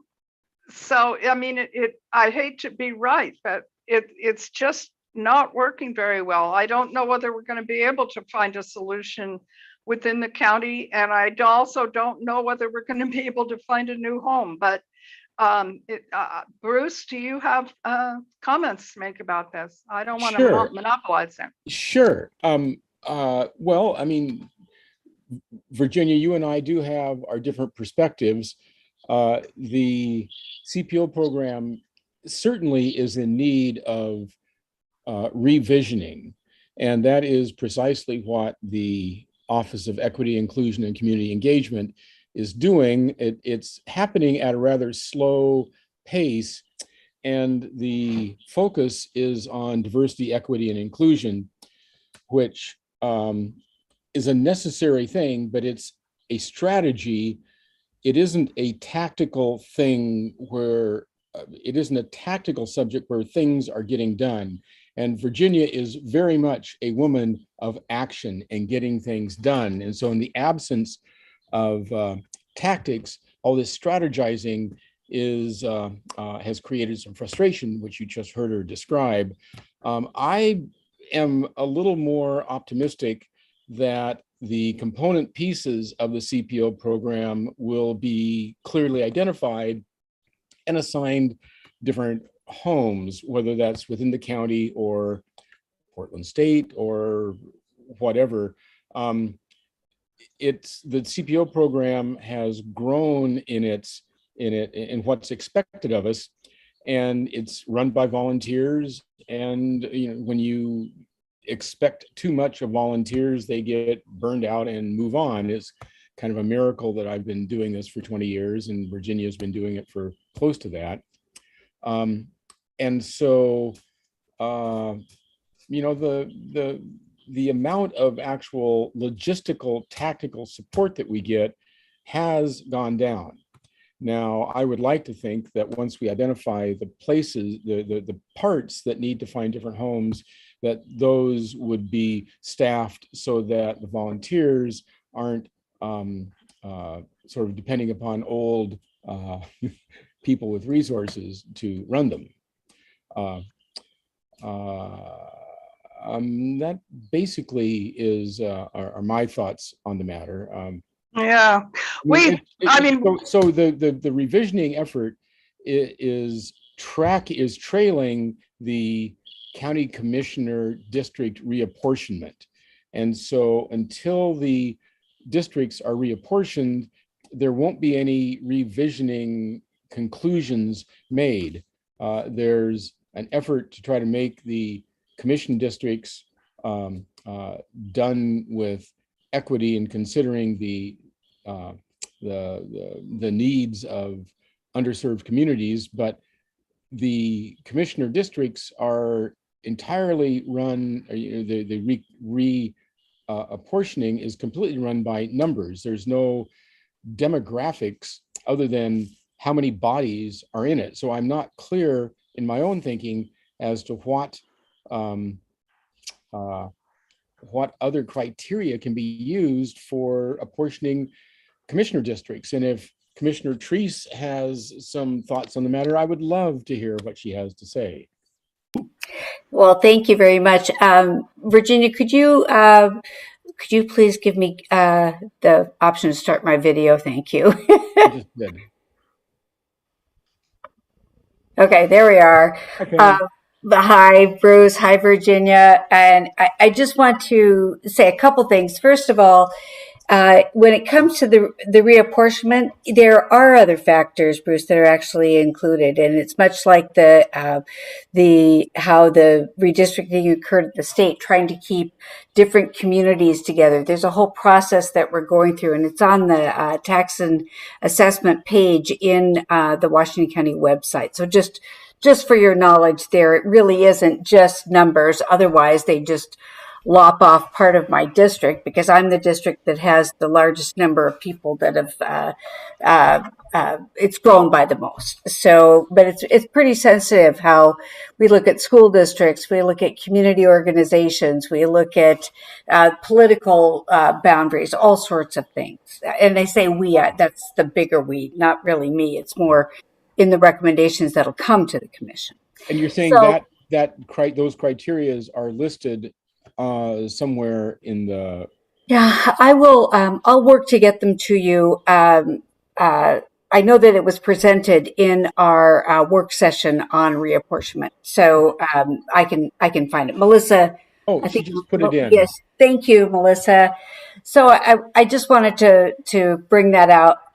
so, I mean, I hate to be right, but it's just not working very well. I don't know whether we're going to be able to find a solution within the county. And I also don't know whether we're going to be able to find a new home. But Bruce, do you have comments to make about this? I don't want to monopolize them. Sure. Well, I mean, Virginia, you and I do have our different perspectives. The CPO program certainly is in need of revisioning, and that is precisely what the Office of Equity, Inclusion, and Community Engagement is doing. It's happening at a rather slow pace, and the focus is on diversity, equity, and inclusion, which is a necessary thing, but it's a strategy. It isn't a tactical thing where it isn't a tactical subject where things are getting done. And Virginia is very much a woman of action and getting things done. And so in the absence of tactics, all this strategizing has created some frustration, which you just heard her describe. I am a little more optimistic that the component pieces of the CPO program will be clearly identified and assigned different homes, whether that's within the county or Portland State or whatever. It's the CPO program has grown in what's expected of us, and it's run by volunteers. And when you expect too much of volunteers, they get burned out and move on. It's kind of a miracle that I've been doing this for 20 years, and Virginia's been doing it for close to that. And so, the amount of actual logistical, tactical support that we get has gone down. Now, I would like to think that once we identify the places, the parts that need to find different homes, that those would be staffed so that the volunteers aren't sort of depending upon old people with resources to run them. That basically are my thoughts on the matter. Yeah, so the revisioning effort is trailing the county commissioner district reapportionment. And so until the districts are reapportioned, there won't be any revisioning conclusions made. There's an effort to try to make the commission districts done with equity and considering the needs of underserved communities, but the commissioner districts are entirely run. The apportioning is completely run by numbers. There's no demographics other than how many bodies are in it. So I'm not clear in my own thinking as to what other criteria can be used for apportioning commissioner districts. And if Commissioner Treese has some thoughts on the matter, I would love to hear what she has to say. Well, thank you very much. Virginia, could you please give me the option to start my video? Thank you. I just did. Okay, there we are. Okay. Hi, Bruce. Hi, Virginia. And I just want to say a couple things. First of all, when it comes to the reapportionment, there are other factors, Bruce, that are actually included, and it's much like how the redistricting occurred at the state, trying to keep different communities together. There's a whole process that we're going through, and it's on the tax and assessment page in the Washington County website. So just for your knowledge, there it really isn't just numbers. Otherwise, they just lop off part of my district because I'm the district that has the largest number of people that have it's grown by the most. So, but it's pretty sensitive how we look at school districts, we look at community organizations, we look at political boundaries, all sorts of things. And I say we, that's the bigger we, not really me. It's more in the recommendations that'll come to the commission. And you're saying those criterias are listed somewhere in the... Yeah, I will. I'll work to get them to you. I know that it was presented in our work session on reapportionment, so I can find it. Melissa. Oh, I think just put it in. Yes, thank you, Melissa. So I just wanted to bring that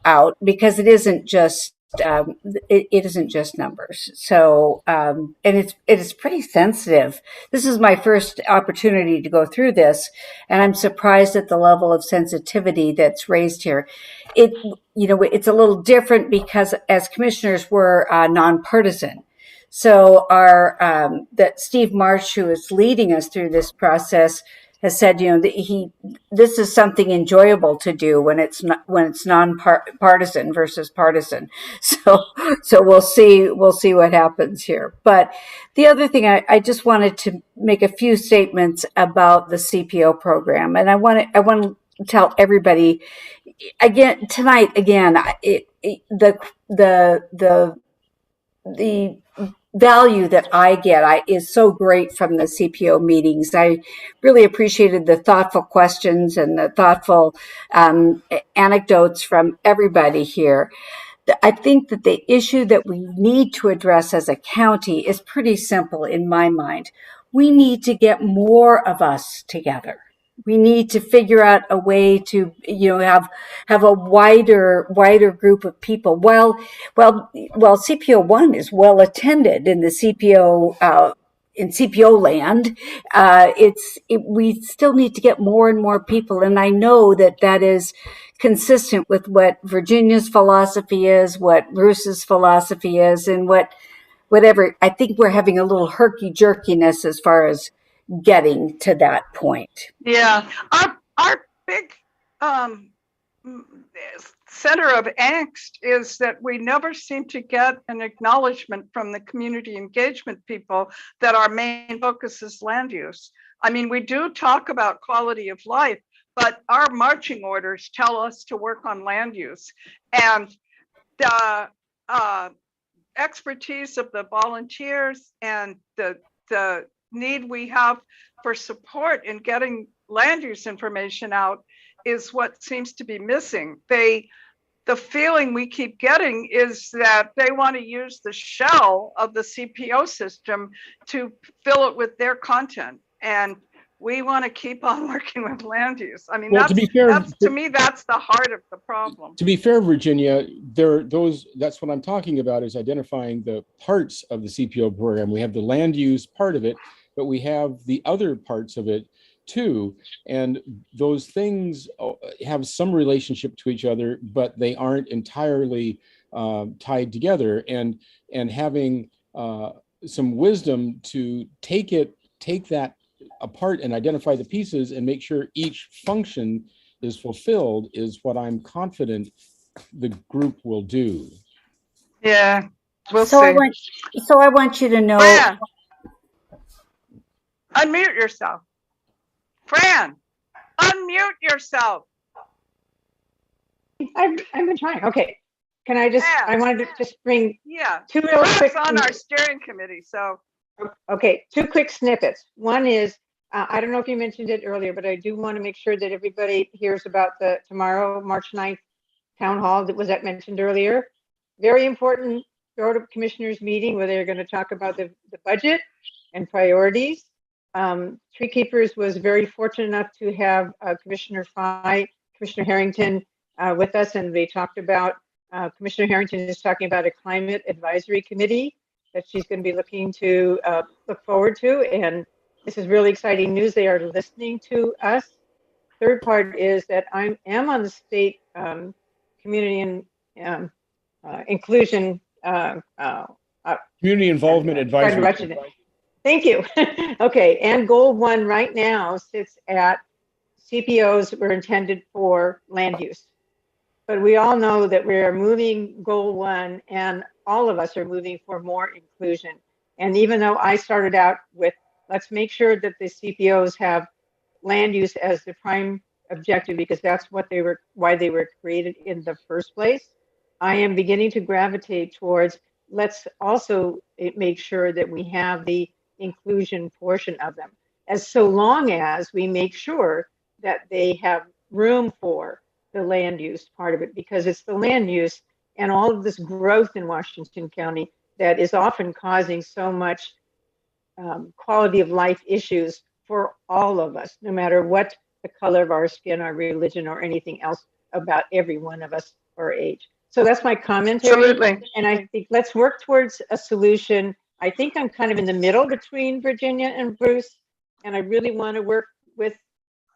out because it isn't just. It isn't just numbers. So, and it is pretty sensitive. This is my first opportunity to go through this, and I'm surprised at the level of sensitivity that's raised here. It's a little different because as commissioners, we're nonpartisan. So that Steve Marsh, who is leading us through this process, has said, this is something enjoyable to do when it's non-partisan versus partisan. So we'll see what happens here. But the other thing, I just wanted to make a few statements about the CPO program, and I want to tell everybody again tonight. Again, the value that I get is so great from the CPO meetings. I really appreciated the thoughtful questions and the thoughtful anecdotes from everybody here. I think that the issue that we need to address as a county is pretty simple in my mind. We need to get more of us together. We need to figure out a way to, have a wider group of people. Well, CPO1 is well attended in the in CPO land. We still need to get more and more people. And I know that is consistent with what Virginia's philosophy is, what Bruce's philosophy is, and whatever. I think we're having a little herky jerkiness as far as getting to that point. Yeah, our big center of angst is that we never seem to get an acknowledgement from the community engagement people that our main focus is land use. I mean, we do talk about quality of life, but our marching orders tell us to work on land use. And the expertise of the volunteers and the need we have for support in getting land use information out is what seems to be missing. The feeling we keep getting is that they want to use the shell of the CPO system to fill it with their content. And we want to keep on working with land use. I mean, Well, to be fair, to me, that's the heart of the problem. To be fair, Virginia, that's what I'm talking about, is identifying the parts of the CPO program. We have the land use part of it, but we have the other parts of it too. And those things have some relationship to each other, but they aren't entirely tied together. And having some wisdom to take that apart and identify the pieces and make sure each function is fulfilled is what I'm confident the group will do. Yeah, we'll see. I want you to know. Fran, unmute yourself. Fran, unmute yourself. I've been trying. Okay. Can I just, I wanted to just bring two real quick. on our steering committee, so. Okay, two quick snippets. One is, I don't know if you mentioned it earlier, but I do want to make sure that everybody hears about the tomorrow, March 9th town hall that was mentioned earlier. Very important Board of Commissioners meeting where they're going to talk about the budget and priorities. Tree Keepers was very fortunate enough to have Commissioner Fry, Commissioner Harrington with us, and they talked about, Commissioner Harrington is talking about a climate advisory committee that she's going to be looking to look forward to. And this is really exciting news. They are listening to us. Third part is that I am on the state community and inclusion. Community involvement advisory. Thank you. Okay, and goal 1 right now sits at CPOs were intended for land use. But we all know that we're moving goal 1 and all of us are moving for more inclusion. And even though I started out with, let's make sure that the CPOs have land use as the prime objective, because that's what why they were created in the first place. I am beginning to gravitate towards, let's also make sure that we have the inclusion portion of them, as so long as we make sure that they have room for the land use part of it, because it's the land use and all of this growth in Washington County that is often causing so much quality of life issues for all of us, no matter what the color of our skin, our religion, or anything else about every one of us or age. So that's my commentary. Absolutely. And I think let's work towards a solution. I think I'm kind of in the middle between Virginia and Bruce, and I really want to work with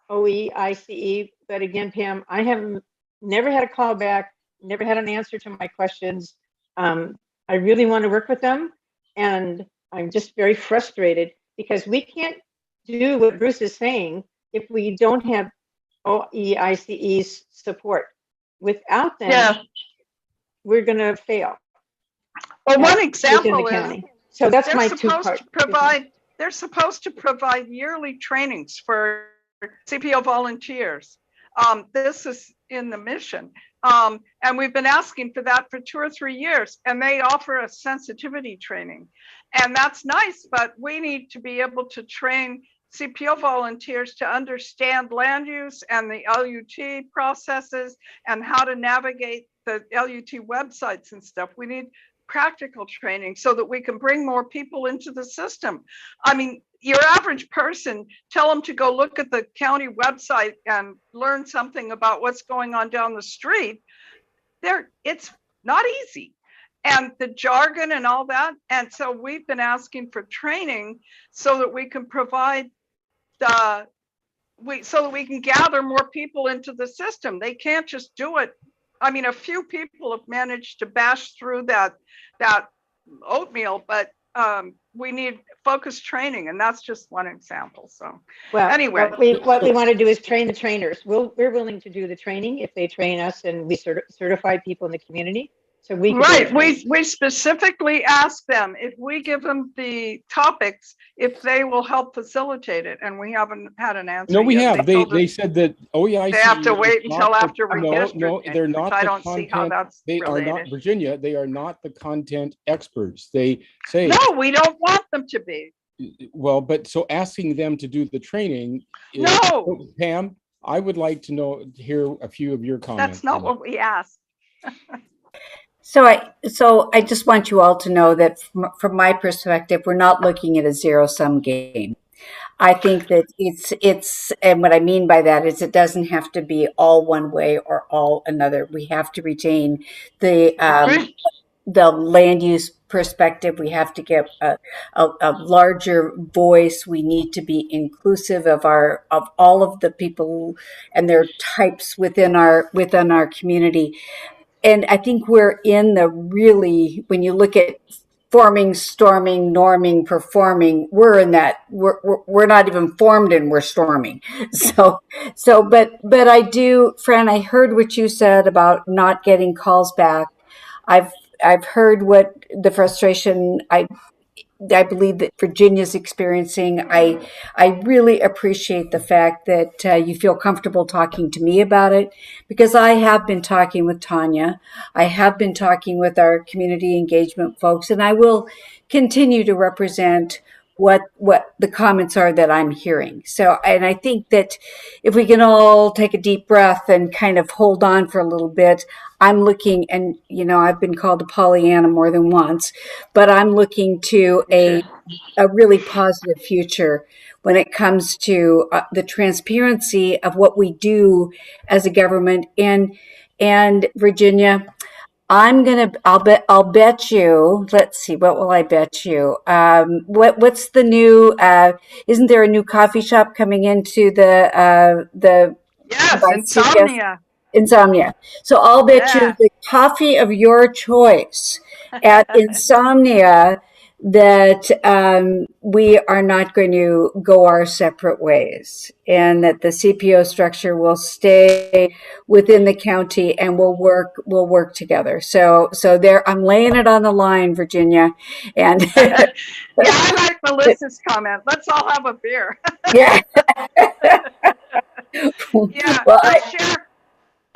OE, ICE. But again, Pam, I have never had a call back, never had an answer to my questions. I really want to work with them, and I'm just very frustrated because we can't do what Bruce is saying if we don't have OE, ICE's support. Without them, we're going to fail. Well, one example is, so that's my two-part. They're supposed to provide yearly trainings for CPO volunteers. This is in the mission. And we've been asking for that for 2 or 3 years, and they offer a sensitivity training. And that's nice, but we need to be able to train CPO volunteers to understand land use and the LUT processes and how to navigate the LUT websites and stuff. We need practical training so that we can bring more people into the system. I mean, your average person, tell them to go look at the county website and learn something about what's going on down the street. It's not easy. And the jargon and all that. And so we've been asking for training so that we can provide so that we can gather more people into the system. They can't just do it. I mean, a few people have managed to bash through that oatmeal, but we need focused training, and that's just one example. So, Well, anyway, what we want to do is train the trainers. We're willing to do the training if they train us, and we certify people in the community. So we can right. We specifically ask them if we give them the topics, if they will help facilitate it, and we haven't had an answer. No, we yet. have. They said that OEIC. They have to wait is until not the- after No, redistricting. they're not. I the don't see how content- that's They related. are not, Virginia. They are not the content experts. They say. No, we don't want them to be. Well, but so asking them to do the training. No. Pam, I would like to hear a few of your comments. That's not what we asked. So I just want you all to know that from my perspective, we're not looking at a zero-sum game. I think that it's, and what I mean by that is it doesn't have to be all one way or all another. We have to retain the land use perspective. We have to get a larger voice. We need to be inclusive of all of the people and their types within our community. And I think we're in the really, when you look at forming, storming, norming, performing, we're in that, we're not even formed and we're storming. But I do, Fran, I heard what you said about not getting calls back. I've heard what the frustration I believe that Virginia's experiencing. I really appreciate the fact that you feel comfortable talking to me about it, because I have been talking with Tanya. I have been talking with our community engagement folks, and I will continue to represent what the comments are that I'm hearing. So, and I think that if we can all take a deep breath and kind of hold on for a little bit, I'm looking, and I've been called a Pollyanna more than once, but I'm looking to a really positive future when it comes to the transparency of what we do as a government. And Virginia, I'll bet you, let's see, what will I bet you? What's the new, isn't there a new coffee shop coming into the Yes, Insomnia. Insomnia. So I'll bet you the coffee of your choice at Insomnia that we are not going to go our separate ways, and that the CPO structure will stay within the county and we'll work together. So there, I'm laying it on the line, Virginia. And yeah, I like Melissa's comment. Let's all have a beer. Yeah. Yeah, Well,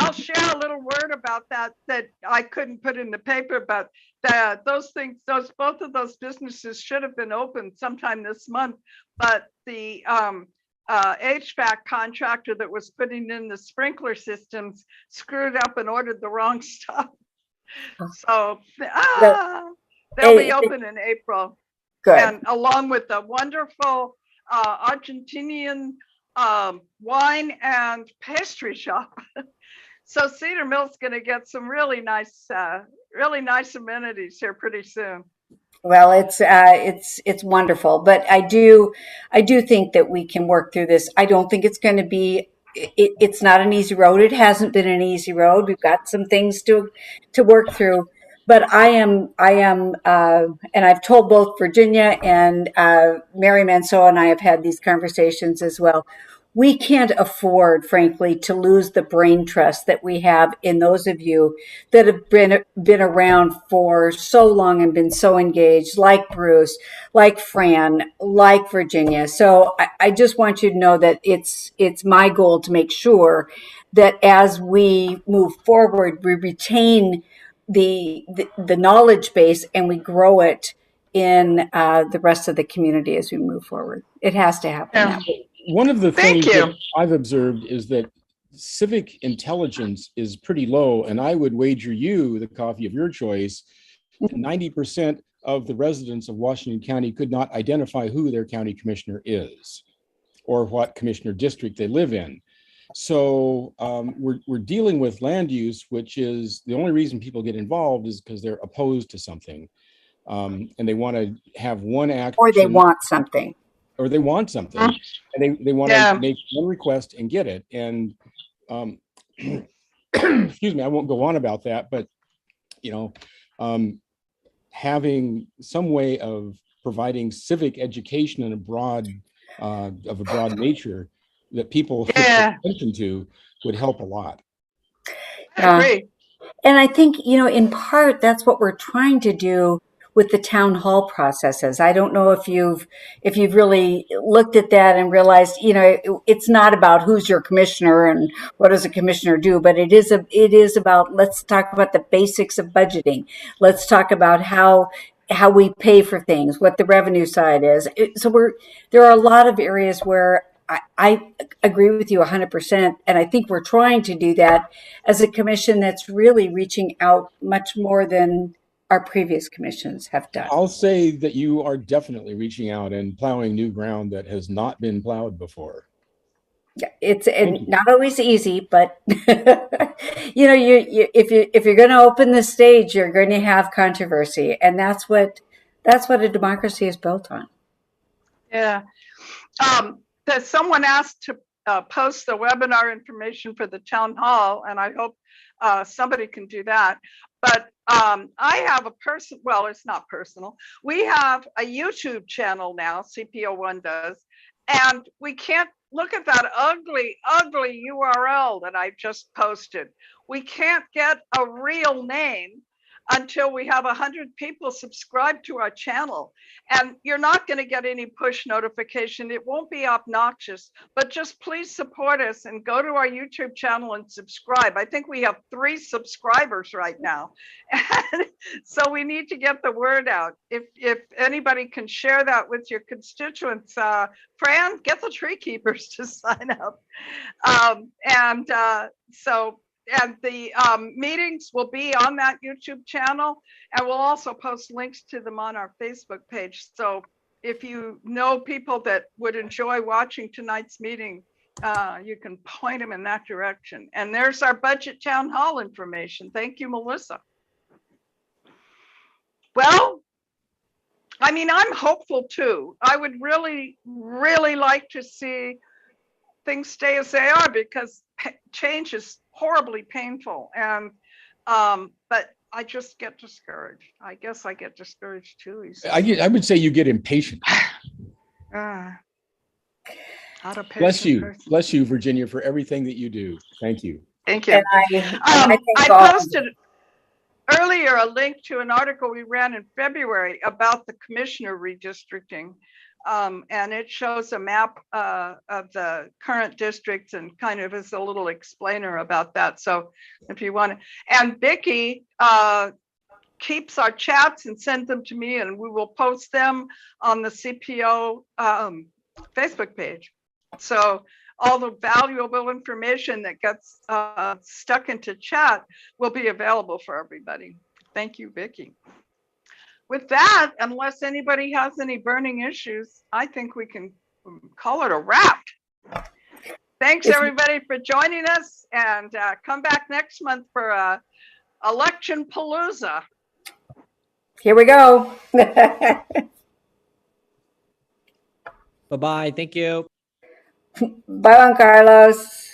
I'll share a little word about that I couldn't put in the paper, but both of those businesses should have been open sometime this month, but the HVAC contractor that was putting in the sprinkler systems screwed up and ordered the wrong stuff. So they'll be open in April. Good. And along with the wonderful Argentinian wine and pastry shop. So Cedar Mill's going to get some really nice amenities here pretty soon. Well, it's wonderful, but I do think that we can work through this. I don't think it's going to be. It's not an easy road. It hasn't been an easy road. We've got some things to work through. But I am, and I've told both Virginia and Mary Manso, and I have had these conversations as well. We can't afford, frankly, to lose the brain trust that we have in those of you that have been around for so long and been so engaged, like Bruce, like Fran, like Virginia. So I just want you to know that it's my goal to make sure that as we move forward, we retain the knowledge base and we grow it in the rest of the community as we move forward. It has to happen that way. One of the Thank things you. that I've observed is that civic intelligence is pretty low, and I would wager you the coffee of your choice, 90% of the residents of Washington County could not identify who their county commissioner is or what commissioner district they live in. So we're dealing with land use, which is the only reason people get involved is because they're opposed to something. And they want to have one action. Or they want something. Or they want something. And they want to make one request and get it. And excuse me, I won't go on about that, but you know, having some way of providing civic education in a broad of a broad nature that people pay attention to would help a lot. I agree. And I think, you know, in part, that's what we're trying to do with the town hall processes. I don't know if you've really looked at that and realized, you know, it's not about who's your commissioner and what does a commissioner do, but it is about, let's talk about the basics of budgeting. Let's talk about how we pay for things, what the revenue side is. There are a lot of areas where I agree with you 100%. And I think we're trying to do that as a commission that's really reaching out much more than our previous commissions have done. I'll say that you are definitely reaching out and plowing new ground that has not been plowed before. Yeah, it's not always easy, but you know, if you're going to open the stage, you're going to have controversy, and that's what a democracy is built on. Yeah. Someone asked to post the webinar information for the town hall, and I hope somebody can do that. But I have well, it's not personal. We have a YouTube channel now, CPO1 does, and we can't look at that ugly URL that I just posted. We can't get a real name until we have 100 people subscribe to our channel. And you're not going to get any push notification. It won't be obnoxious, but just please support us and go to our YouTube channel and subscribe. I think we have 3 subscribers right now. And so we need to get the word out. If anybody can share that with your constituents, Fran, get the tree keepers to sign up. And the meetings will be on that YouTube channel, and we'll also post links to them on our Facebook page. So if you know people that would enjoy watching tonight's meeting, you can point them in that direction. And there's our budget town hall information. Thank you, Melissa. Well, I mean, I'm hopeful too. I would really, really like to see things stay as they are, because change is horribly painful. And but I just get discouraged. I guess I get discouraged too. I would say you get impatient. Bless you, Virginia, for everything that you do. Thank you. Thank you. I posted earlier a link to an article we ran in February about the commissioner redistricting. And it shows a map of the current districts and kind of is a little explainer about that. So if you want to, and Vicki keeps our chats and sends them to me, and we will post them on the CPO Facebook page. So all the valuable information that gets stuck into chat will be available for everybody. Thank you, Vicki. With that, unless anybody has any burning issues, I think we can call it a wrap. Thanks everybody for joining us, and come back next month for election palooza. Here we go. Bye-bye. Thank you. Bye, Juan Carlos.